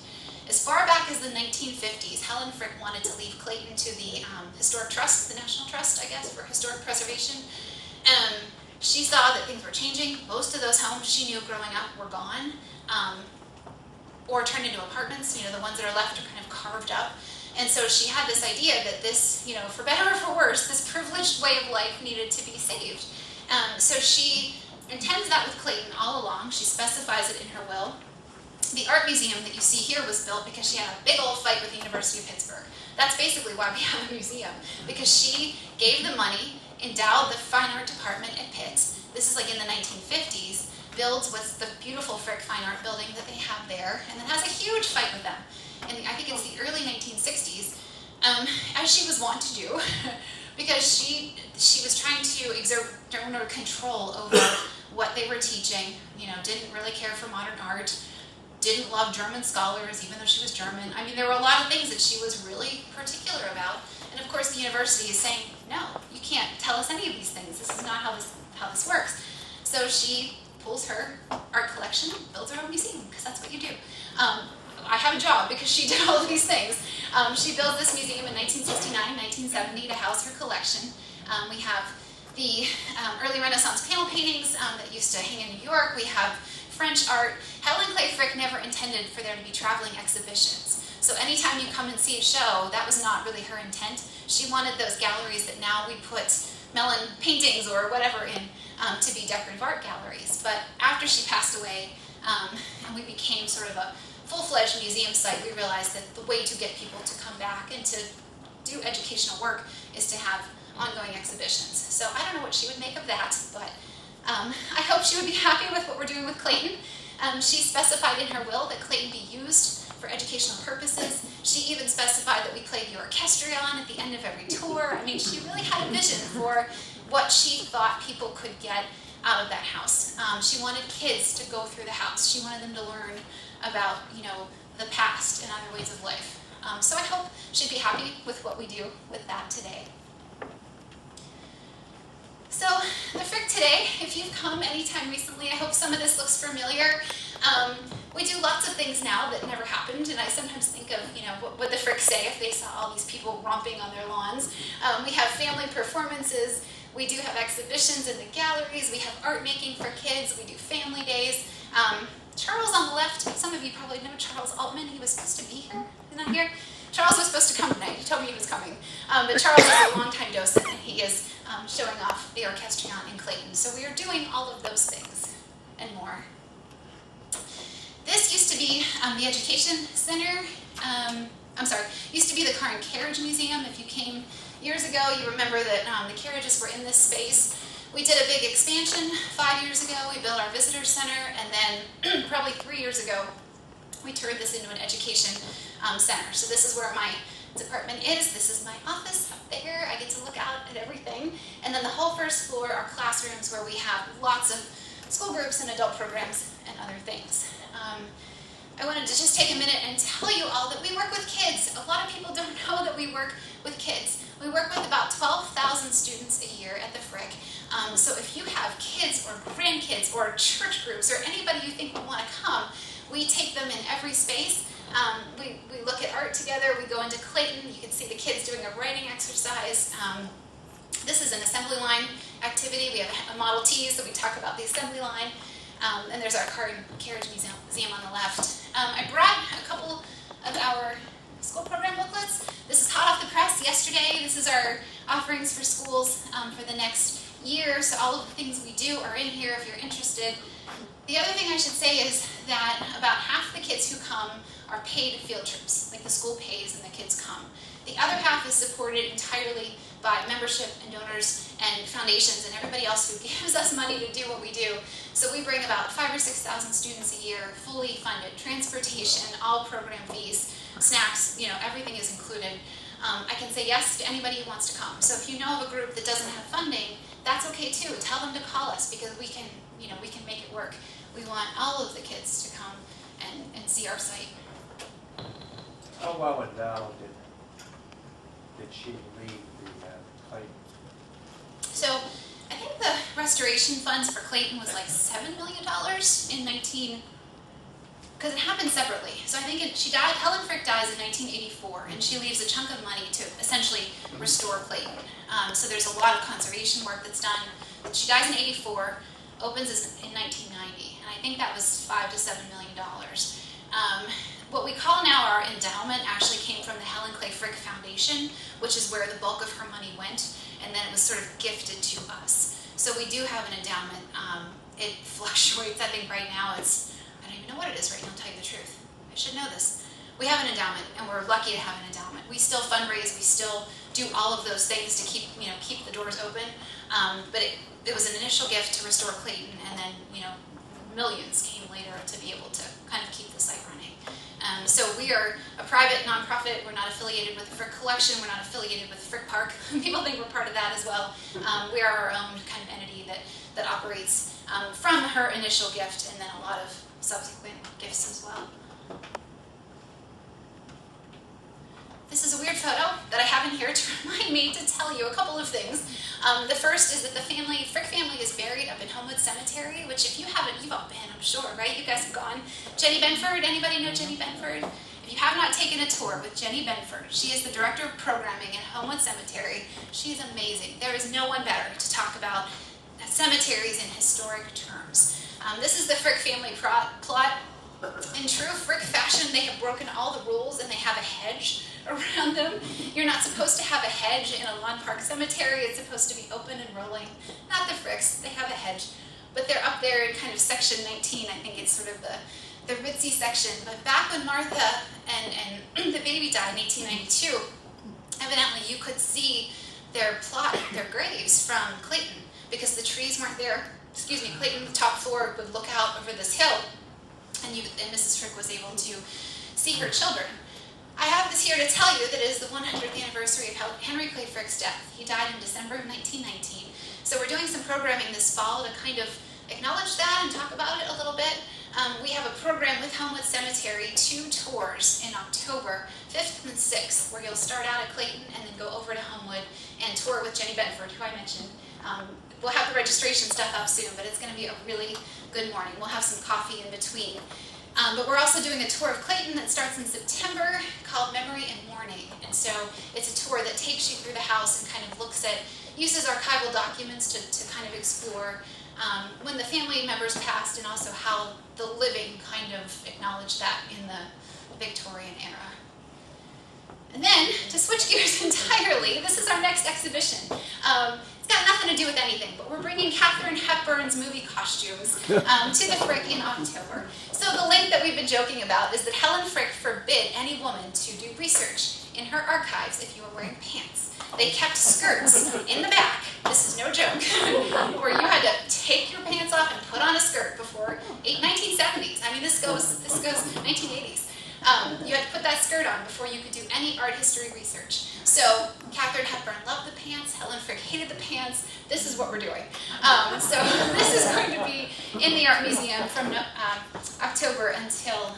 As far back as the 1950s, Helen Frick wanted to leave Clayton to the Historic Trust, the National Trust, I guess, for historic preservation. She saw that things were changing. Most of those homes she knew growing up were gone, or turned into apartments. The ones that are left are kind of carved up. And so she had this idea that this, for better or for worse, this privileged way of life needed to be saved. So she intends that with Clayton all along. She specifies it in her will. The art museum that you see here was built because she had a big old fight with the University of Pittsburgh. That's basically why we have a museum, because she gave the money, endowed the fine art department at Pitt. This is like in the 1950s, builds what's the beautiful Frick Fine Art building that they have there, and then has a huge fight with them. And I think it's the early 1960s, as she was wont to do, because she was trying to exert control over what they were teaching, didn't really care for modern art, didn't love German scholars, even though she was German. I mean, there were a lot of things that she was really particular about. And of course, the university is saying, no, you can't tell us any of these things. This is not how this works. So she pulls her art collection, builds her own museum, because that's what you do. I have a job because she did all of these things. She built this museum in 1969, 1970 to house her collection. We have the early Renaissance panel paintings that used to hang in New York. We have French art. Helen Clay Frick never intended for there to be traveling exhibitions. So anytime you come and see a show, that was not really her intent. She wanted those galleries that now we put melon paintings or whatever in to be decorative art galleries. But after she passed away, and we became sort of a full-fledged museum site, we realized that the way to get people to come back and to do educational work is to have ongoing exhibitions. So I don't know what she would make of that, but I hope she would be happy with what we're doing with Clayton. She specified in her will that Clayton be used for educational purposes. She even specified that we play the orchestrion at the end of every tour. I mean, she really had a vision for what she thought people could get out of that house. She wanted kids to go through the house. She wanted them to learn about, the past and other ways of life. So I hope she'd be happy with what we do with that today. So the Frick today, if you've come anytime recently, I hope some of this looks familiar. We do lots of things now that never happened, and I sometimes think of, what would the Frick say if they saw all these people romping on their lawns. We have family performances. We do have exhibitions in the galleries. We have art making for kids. We do family days. Charles on the left, some of you probably know Charles Altman. He was supposed to be here. He's not here. Charles was supposed to come tonight. He told me he was coming. But Charles is a longtime docent, and he is showing off the orchestrion in Clayton. So we are doing all of those things and more. This used to be the Education Center. Used to be the Car and Carriage Museum. If you came years ago, you remember that the carriages were in this space. We did a big expansion 5 years ago. We built our visitor center, and then probably 3 years ago, we turned this into an education center. So this is where my department is. This is my office up there. I get to look out at everything. And then the whole first floor are classrooms where we have lots of school groups and adult programs and other things. I wanted to just take a minute and tell you all that we work with kids. A lot of people don't know that we work with kids. We work with about 12,000 students a year at the Frick. So if you have kids or grandkids or church groups or anybody you think will want to come, we take them in every space. We look at art together. We go into Clayton. You can see the kids doing a writing exercise. This is an assembly line activity. We have a Model T, so we talk about the assembly line. And there's our Carriage Museum on the left. I brought a couple of our school program booklets. This is hot off the press yesterday. This is our offerings for schools for the next year. So all of the things we do are in here if you're interested. The other thing I should say is that about half the kids who come are paid field trips, like the school pays and the kids come. The other half is supported entirely by membership and donors and foundations and everybody else who gives us money to do what we do. So we bring about 5,000 or 6,000 students a year, fully funded, transportation, all program fees, snacks, everything is included. I can say yes to anybody who wants to come. So if you know of a group that doesn't have funding, that's okay too. Tell them to call us because we can make it work. We want all of the kids to come and see our site. How well endowed did she leave the Clayton? So I think the restoration funds for Clayton was like $7 million in because it happened separately. So I think she died, Helen Frick dies in 1984, and she leaves a chunk of money to essentially restore Clayton. So there's a lot of conservation work that's done. She dies in 84, opens in 1990, and I think that was $5 to $7 million. What we call now our endowment actually came from the Helen Clay Frick Foundation, which is where the bulk of her money went, and then it was sort of gifted to us. So we do have an endowment. It fluctuates. I think right now I don't even know what it is right now, to tell you the truth. I should know this. We have an endowment, and we're lucky to have an endowment. We still fundraise. We still do all of those things to keep the doors open. But it was an initial gift to restore Clayton, and then millions came later to be able to kind of keep the site running. So we are a private nonprofit. We're not affiliated with the Frick Collection. We're not affiliated with the Frick Park. People think we're part of that as well. We are our own kind of entity that operates from her initial gift and then a lot of subsequent gifts as well. This is a weird photo that I have in here to remind me to tell you a couple of things. The first is that the Frick family is buried up in Homewood Cemetery, which if you haven't, you've all been, I'm sure, right? You guys have gone. Jenny Benford, anybody know Jenny Benford? If you have not taken a tour with Jenny Benford, she is the director of programming at Homewood Cemetery. She's amazing. There is no one better to talk about cemeteries in historic terms. This is the Frick family plot. In true Frick fashion, they have broken all the rules and they have a hedge around them. You're not supposed to have a hedge in a lawn park cemetery. It's supposed to be open and rolling. Not the Fricks, they have a hedge. But they're up there in kind of section 19. I think it's sort of the ritzy section. But back when Martha and the baby died in 1892, evidently you could see their plot, their graves from Clayton, because the trees weren't there. Excuse me, Clayton, the top floor would look out over this hill, and Mrs. Frick was able to see her children. I have this here to tell you that it is the 100th anniversary of Henry Clay Frick's death. He died in December of 1919. So we're doing some programming this fall to kind of acknowledge that and talk about it a little bit. We have a program with Homewood Cemetery, 2 tours in October, 5th and 6th, where you'll start out at Clayton and then go over to Homewood and tour with Jenny Bedford, who I mentioned. We'll have the registration stuff up soon, but it's going to be a really good morning. We'll have some coffee in between. But we're also doing a tour of Clayton that starts in September called Memory and Mourning. And so it's a tour that takes you through the house and kind of uses archival documents to kind of explore when the family members passed and also how the living kind of acknowledged that in the Victorian era. And then, to switch gears entirely, this is our next exhibition. It's got nothing to do with anything, but we're bringing Katharine Hepburn's movie costumes to the Frick in October. So the link that we've been joking about is that Helen Frick forbid any woman to do research in her archives if you were wearing pants. They kept skirts in the back, this is no joke, where you had to take your pants off and put on a skirt before 1970s. I mean, this goes 1980s. You had to put that skirt on before you could do any art history research. So Katharine Hepburn loved the pants, Helen Frick hated the pants. This is what we're doing. So this is going to be in the Art Museum from October until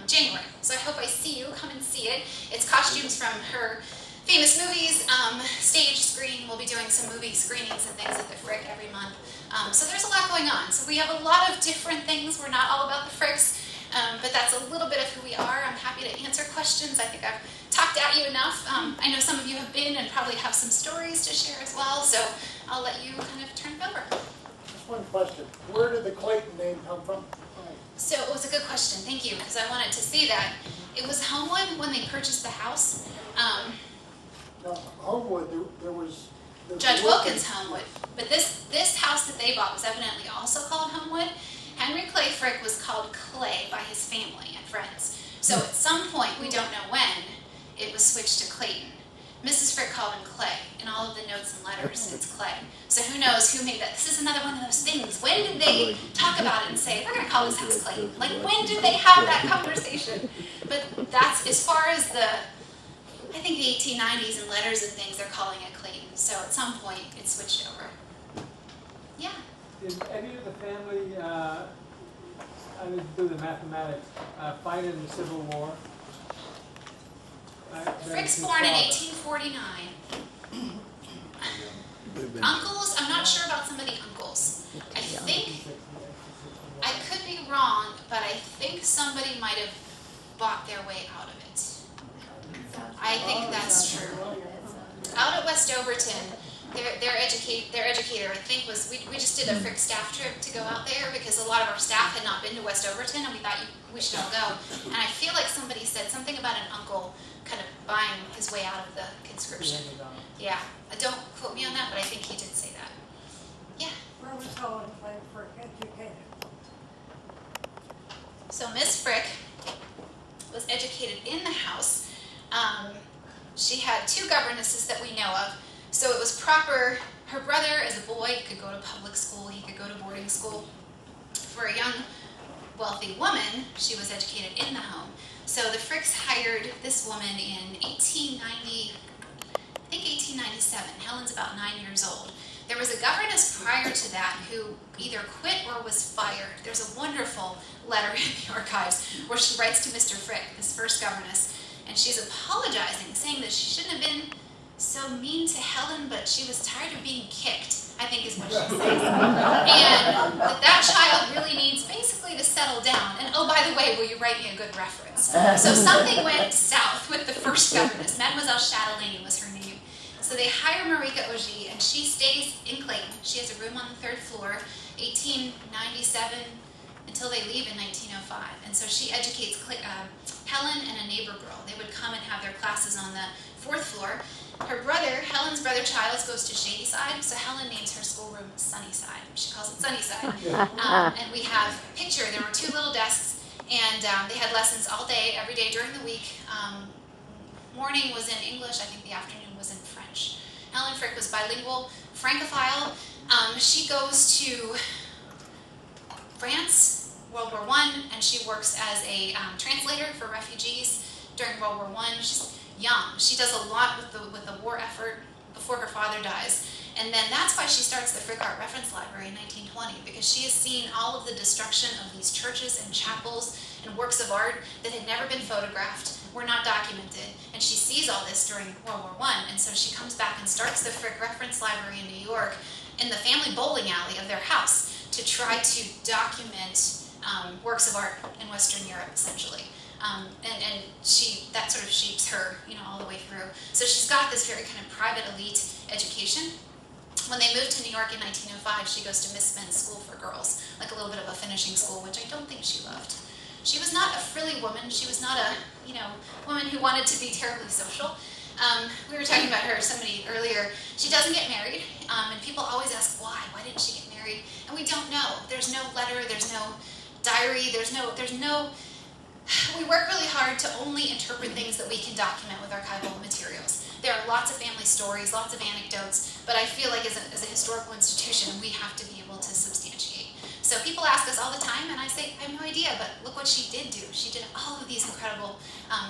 January. So I hope I see you, come and see it. It's costumes from her famous movies, stage screen. We'll be doing some movie screenings and things at the Frick every month. So there's a lot going on. So we have a lot of different things. We're not all about the Fricks. But that's a little bit of who we are. I'm happy to answer questions. I think I've talked at you enough. I know some of you have been and probably have some stories to share as well, so I'll let you kind of turn it over. Just one question. Where did the Clayton name come from? So it was a good question, thank you, because I wanted to see that. It was Homewood when they purchased the house. No, Homewood, there was Judge Wilkins' Homewood. But this house that they bought was evidently also called Homewood. Henry Clay Frick was called Clay by his family and friends. So at some point, we don't know when, it was switched to Clayton. Mrs. Frick called him Clay. In all of the notes and letters, it's Clay. So who knows who made that? This is another one of those things. When did they talk about it and say, we're going to call this house Clayton? Like, when did they have that conversation? But that's, as far as I think the 1890s and letters and things, they're calling it Clayton. So at some point, it switched over. Yeah. Did any of the family, I didn't do the mathematics, fight in the Civil War? Frick's born in 1849. Uncles, I'm not sure about some of the uncles. I think, I could be wrong, but I think somebody might have bought their way out of it. I think that's true. Out at West Overton, their educator, I think, was, we just did a Frick staff trip to go out there because a lot of our staff had not been to West Overton and we thought we should all go. And I feel like somebody said something about an uncle kind of buying his way out of the conscription. Yeah, don't quote me on that, but I think he did say that. Yeah. Where was Helen Frick educated? So Miss Frick was educated in the house. She had 2 governesses that we know of. So it was proper, her brother as a boy could go to public school, he could go to boarding school. For a young, wealthy woman, she was educated in the home. So the Fricks hired this woman in 1890, I think 1897. Helen's about 9 years old. There was a governess prior to that who either quit or was fired. There's a wonderful letter in the archives where she writes to Mr. Frick, this first governess, and she's apologizing, saying that she shouldn't have been so mean to Helen, but she was tired of being kicked, I think is what she says. And that child really needs basically to settle down. And oh, by the way, will you write me a good reference? So something went south with the first governess. Mademoiselle Chatelaine was her name. So they hire Marika Ogier, and she stays in Clayton. She has a room on the 3rd floor, 1897, until they leave in 1905. And so she educates Helen and a neighbor girl. They would come and have their classes on the 4th floor. Her brother, Helen's brother Childs, goes to Shadyside, so Helen names her schoolroom Sunnyside. She calls it Sunnyside. And we have a picture. There were 2 little desks, and they had lessons all day, every day during the week. Morning was in English. I think the afternoon was in French. Helen Frick was bilingual, Francophile. She goes to France, World War I, and she works as a translator for refugees during World War I. She's young. She does a lot with the war effort before her father dies. And then that's why she starts the Frick Art Reference Library in 1920, because she has seen all of the destruction of these churches and chapels and works of art that had never been photographed, were not documented. And she sees all this during World War I. And so she comes back and starts the Frick Reference Library in New York in the family bowling alley of their house to try to document works of art in Western Europe, essentially. And that sort of shapes her, all the way through. So she's got this very kind of private elite education. When they moved to New York in 1905, she goes to Miss Menn's School for Girls, like a little bit of a finishing school, which I don't think she loved. She was not a frilly woman. She was not a, woman who wanted to be terribly social. We were talking about her, somebody earlier. She doesn't get married, and people always ask why. Why didn't she get married? And we don't know. There's no letter. There's no diary. There's no. We work really hard to only interpret things that we can document with archival materials. There are lots of family stories, lots of anecdotes, but I feel like as a historical institution, we have to be able to substantiate. So people ask us all the time, and I say, I have no idea, but look what she did do. She did all of these incredible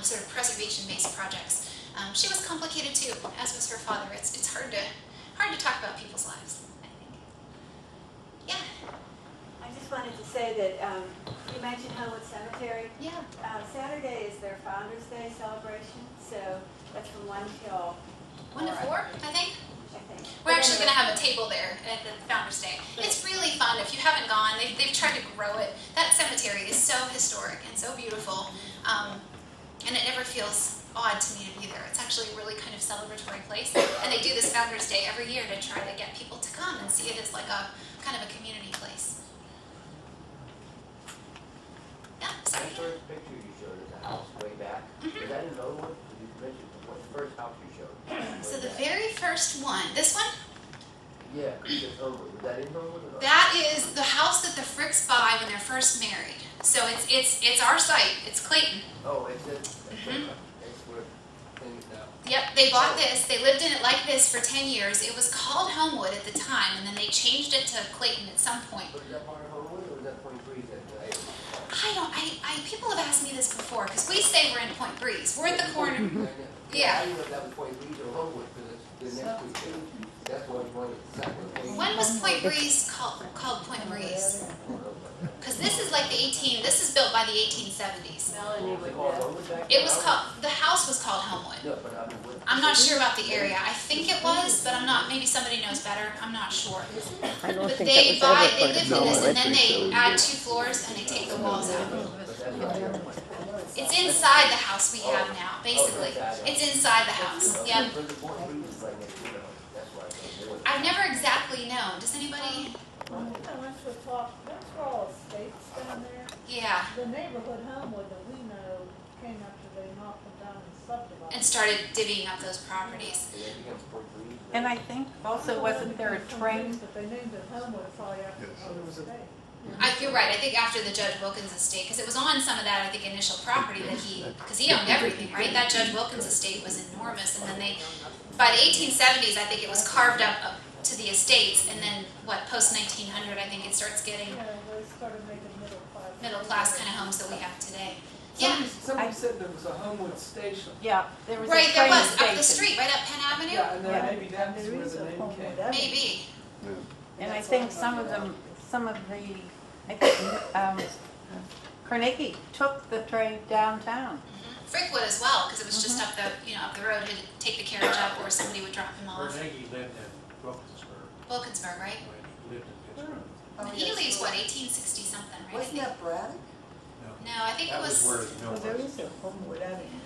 sort of preservation-based projects. She was complicated too, as was her father. It's hard to talk about people's lives, I think. Yeah. I just wanted to say that you mentioned Homewood Cemetery. Yeah. Saturday is their Founders Day celebration, so that's from 1 till 1 to 4, I think. We're But actually going anyway, to have a table there at the Founders Day. It's really fun. If you haven't gone, they've tried to grow it. That cemetery is so historic and so beautiful, and it never feels odd to me to be there. It's actually a really kind of celebratory place, and they do this Founders Day every year to try to get people to come and see it as like a kind of a community place. Yeah, sorry. The first picture you showed is a house way back. Was that in Oakwood? You mentioned what's the first house you showed? So the very first one, this one, Yeah, it's Oakwood. Was that in Oakwood or not? that is the house that the Fricks buy when they're first married. So it's our site. It's Clayton. Oh, it's where things now. Yep, they bought this. They lived in it like this for 10 years. It was called Homewood at the time, and then they changed it to Clayton at some point. Was that part of Oakwood or was that Point Breeze at the People have asked me this before, because we say we're in Point Breeze. We're at the corner. Yeah. I didn't know if that was Point Breeze or Oakwood because it's the next to it. That's what you wanted to say. When was Point Breeze called Point Breeze? Because this is like this is built by the 1870s. Melanie would know. The house was called Homewood. No, but I mean, what? I'm not sure about the area. I think it was, but I'm not, maybe somebody knows better. I'm not sure. I don't But think they that was ever live put in in. this, and then they add 2 floors and they take the walls out. It's inside the house we have now, basically. It's inside the house. Yep. I've never exactly known. Does anybody? That's all estates down there. Yeah. The neighborhood Homewood that we know came after they knocked them down and subdivided. And started divvying up those properties. And I think also, wasn't there a train? But they named it Homewood probably after the estate. You're right. I think after the Judge Wilkins estate, because it was on some of that, I think, initial property that because he owned everything, right? That Judge Wilkins estate was enormous, and then by the 1870s, I think it was carved up to the estates, and then post 1900, I think it starts getting Yeah, they started making middle class kind of homes that we have today. Yeah, Somebody said there was a Homewood station. Yeah, there was a right. There train was station. up the street, right up Penn Avenue. Yeah, and then Yeah. maybe that's where the name came. Maybe. And I think some of the, I think, Carnegie took the train downtown. Frick would as well, because it was just up the road. He'd take the carriage up, or somebody would drop him off. Carnegie lived in Wilkinsburg Wilkinsburg, right? when he lived in Pittsburgh. And he leaves 1860 something, right? I Wasn't think. that Braddock? No, I think That it was was. where his mill was. There is a Homewood Avenue.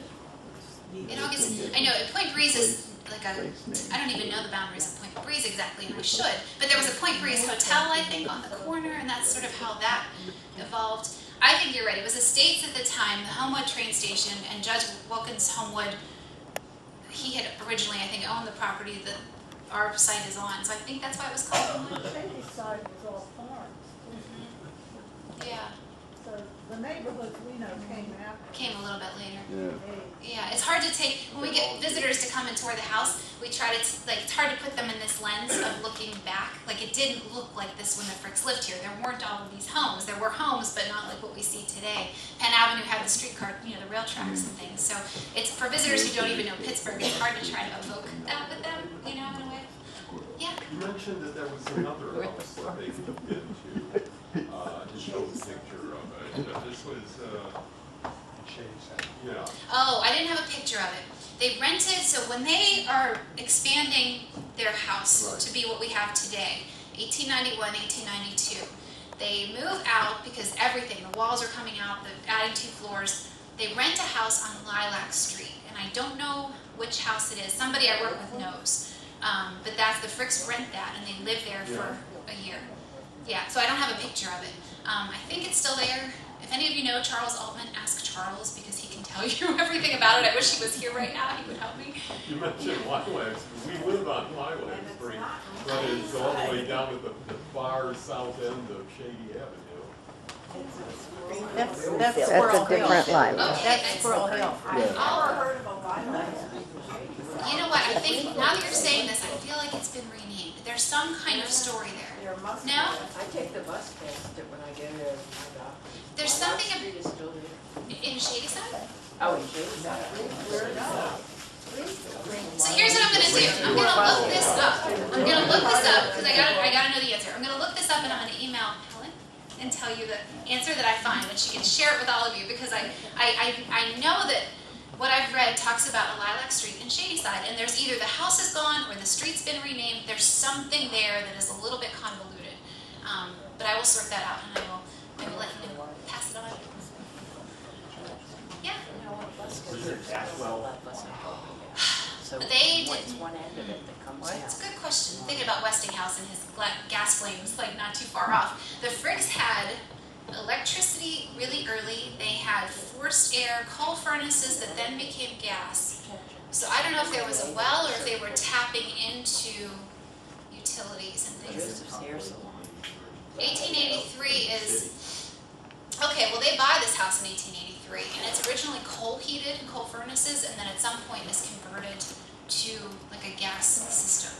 In August, I know Point Breeze is like I don't even know the boundaries of Point Breeze exactly, and I should. But there was a Point Breeze hotel, I think, on the corner, and that's sort of how that evolved. I think you're right. It was estates at the time, the Homewood train station, and Judge Wilkins Homewood, he had originally, I think, owned the property that our site is on. So I think that's why it was called Homewood. Shady side was all farms. Yeah, So the neighborhoods we know came after. came a little bit later. Hey, Yeah, it's hard to take, when we get visitors to come and tour the house, we try to, like, it's hard to put them in this lens of looking back. Like, it didn't look like this when the Fricks lived here. There weren't all of these homes. There were homes, but not like what we see today. Penn Avenue had the streetcar, you know, the rail tracks and things. So it's, for visitors who don't even know Pittsburgh, it's hard to try to evoke that with them, you know, in a way. Yeah. You mentioned that there was another house that they moved into. To show the picture of it, but this was, yeah. Oh, I didn't have a picture of it. They rented, so when they are expanding their house Right. to be what we have today, 1891, 1892, they move out because everything, the walls are coming out, they're adding 2 floors. They rent a house on Lilac Street, and I don't know which house it is. Somebody I work with knows. But that's, the Fricks rent that, and they live there for a year. Yeah, so I don't have a picture of it. I think it's still there. If any of you know Charles Altman, ask Charles because he can tell you everything about it. I wish he was here right now. He would help me. You mentioned Lilac. We live on Lilac Street, but it's all the way down at the far south end of Shady Avenue. That's Squirrel That's a Hill. different line. Okay, That's Squirrel Hill. you know what? I think now that you're saying this, I feel like it's been renamed. There's some kind of story there. No? I take the bus past it when I go to my doctor. There's something Street is still there. in Shadyside? Oh, in Shadyside. Where is that? So here's what I'm gonna do. I'm gonna look this up. I'm gonna look this up because I gotta know the answer. I'm gonna look this up and I'm gonna email Helen and tell you the answer that I find, and she can share it with all of you because I know that what I've read talks about a Lilac Street in Shadyside, and there's either the house is gone or the street's been renamed. There's something there that is a little bit convoluted. But I will sort that out and I will maybe let you know, pass it on. Yeah. So They what's didn't. one end of it that comes out? It's a good question. Thinking about Westinghouse and his gas flames, like not too far off. The Fricks had electricity really early. They had forced air coal furnaces that then became gas. So I don't know if there was a well or if they were tapping into utilities and things. Joseph's hair salon. 1883 is, okay, well they buy this house in 1883 and it's originally coal heated, coal furnaces, and then at some point is converted to like a gas system.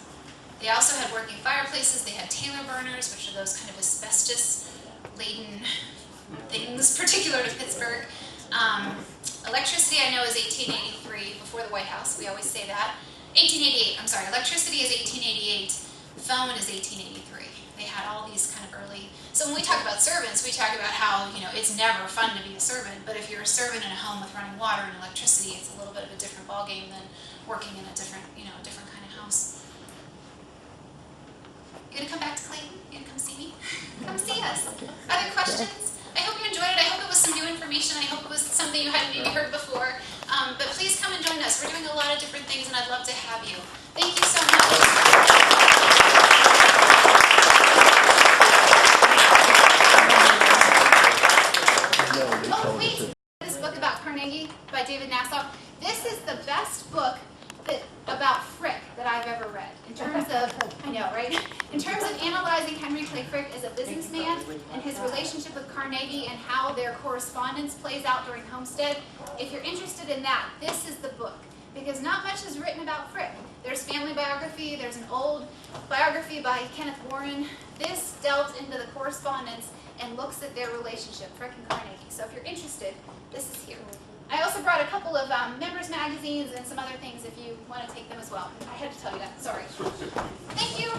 They also had working fireplaces, they had Taylor burners, which are those kind of asbestos laden things particular to Pittsburgh. Electricity I know is 1883, before the White House, we always say that. 1888, I'm sorry, electricity is 1888, phone is 1883. They had all these kind of early, so when we talk about servants, we talk about how, you know, it's never fun to be a servant, but if you're a servant in a home with running water and electricity, it's a little bit of a different ballgame than working in a different, you know, a different kind of house. You gonna come back to Clayton? You gonna come see me? Come see us. Other questions? I hope you enjoyed it. I hope it was some new information. I hope it was something you hadn't maybe heard before. But please come and join us. We're doing a lot of different things and I'd love to have you. Thank you so much. Oh, wait. This book about Carnegie by David Nassau. This is the best book about Frick that I've ever read. In terms of, I know, right? In terms of analyzing Henry Clay Frick as a businessman and his relationship with Carnegie and how their correspondence plays out during Homestead, if you're interested in that, this is the book. Because not much is written about Frick. There's family biography, there's an old biography by Kenneth Warren. This delves into the correspondence and looks at their relationship, Frick and Carnegie. So if you're interested, this is here. I also brought a couple of members magazines and some other things if you want to take them as well. I had to tell you that, sorry. Thank you.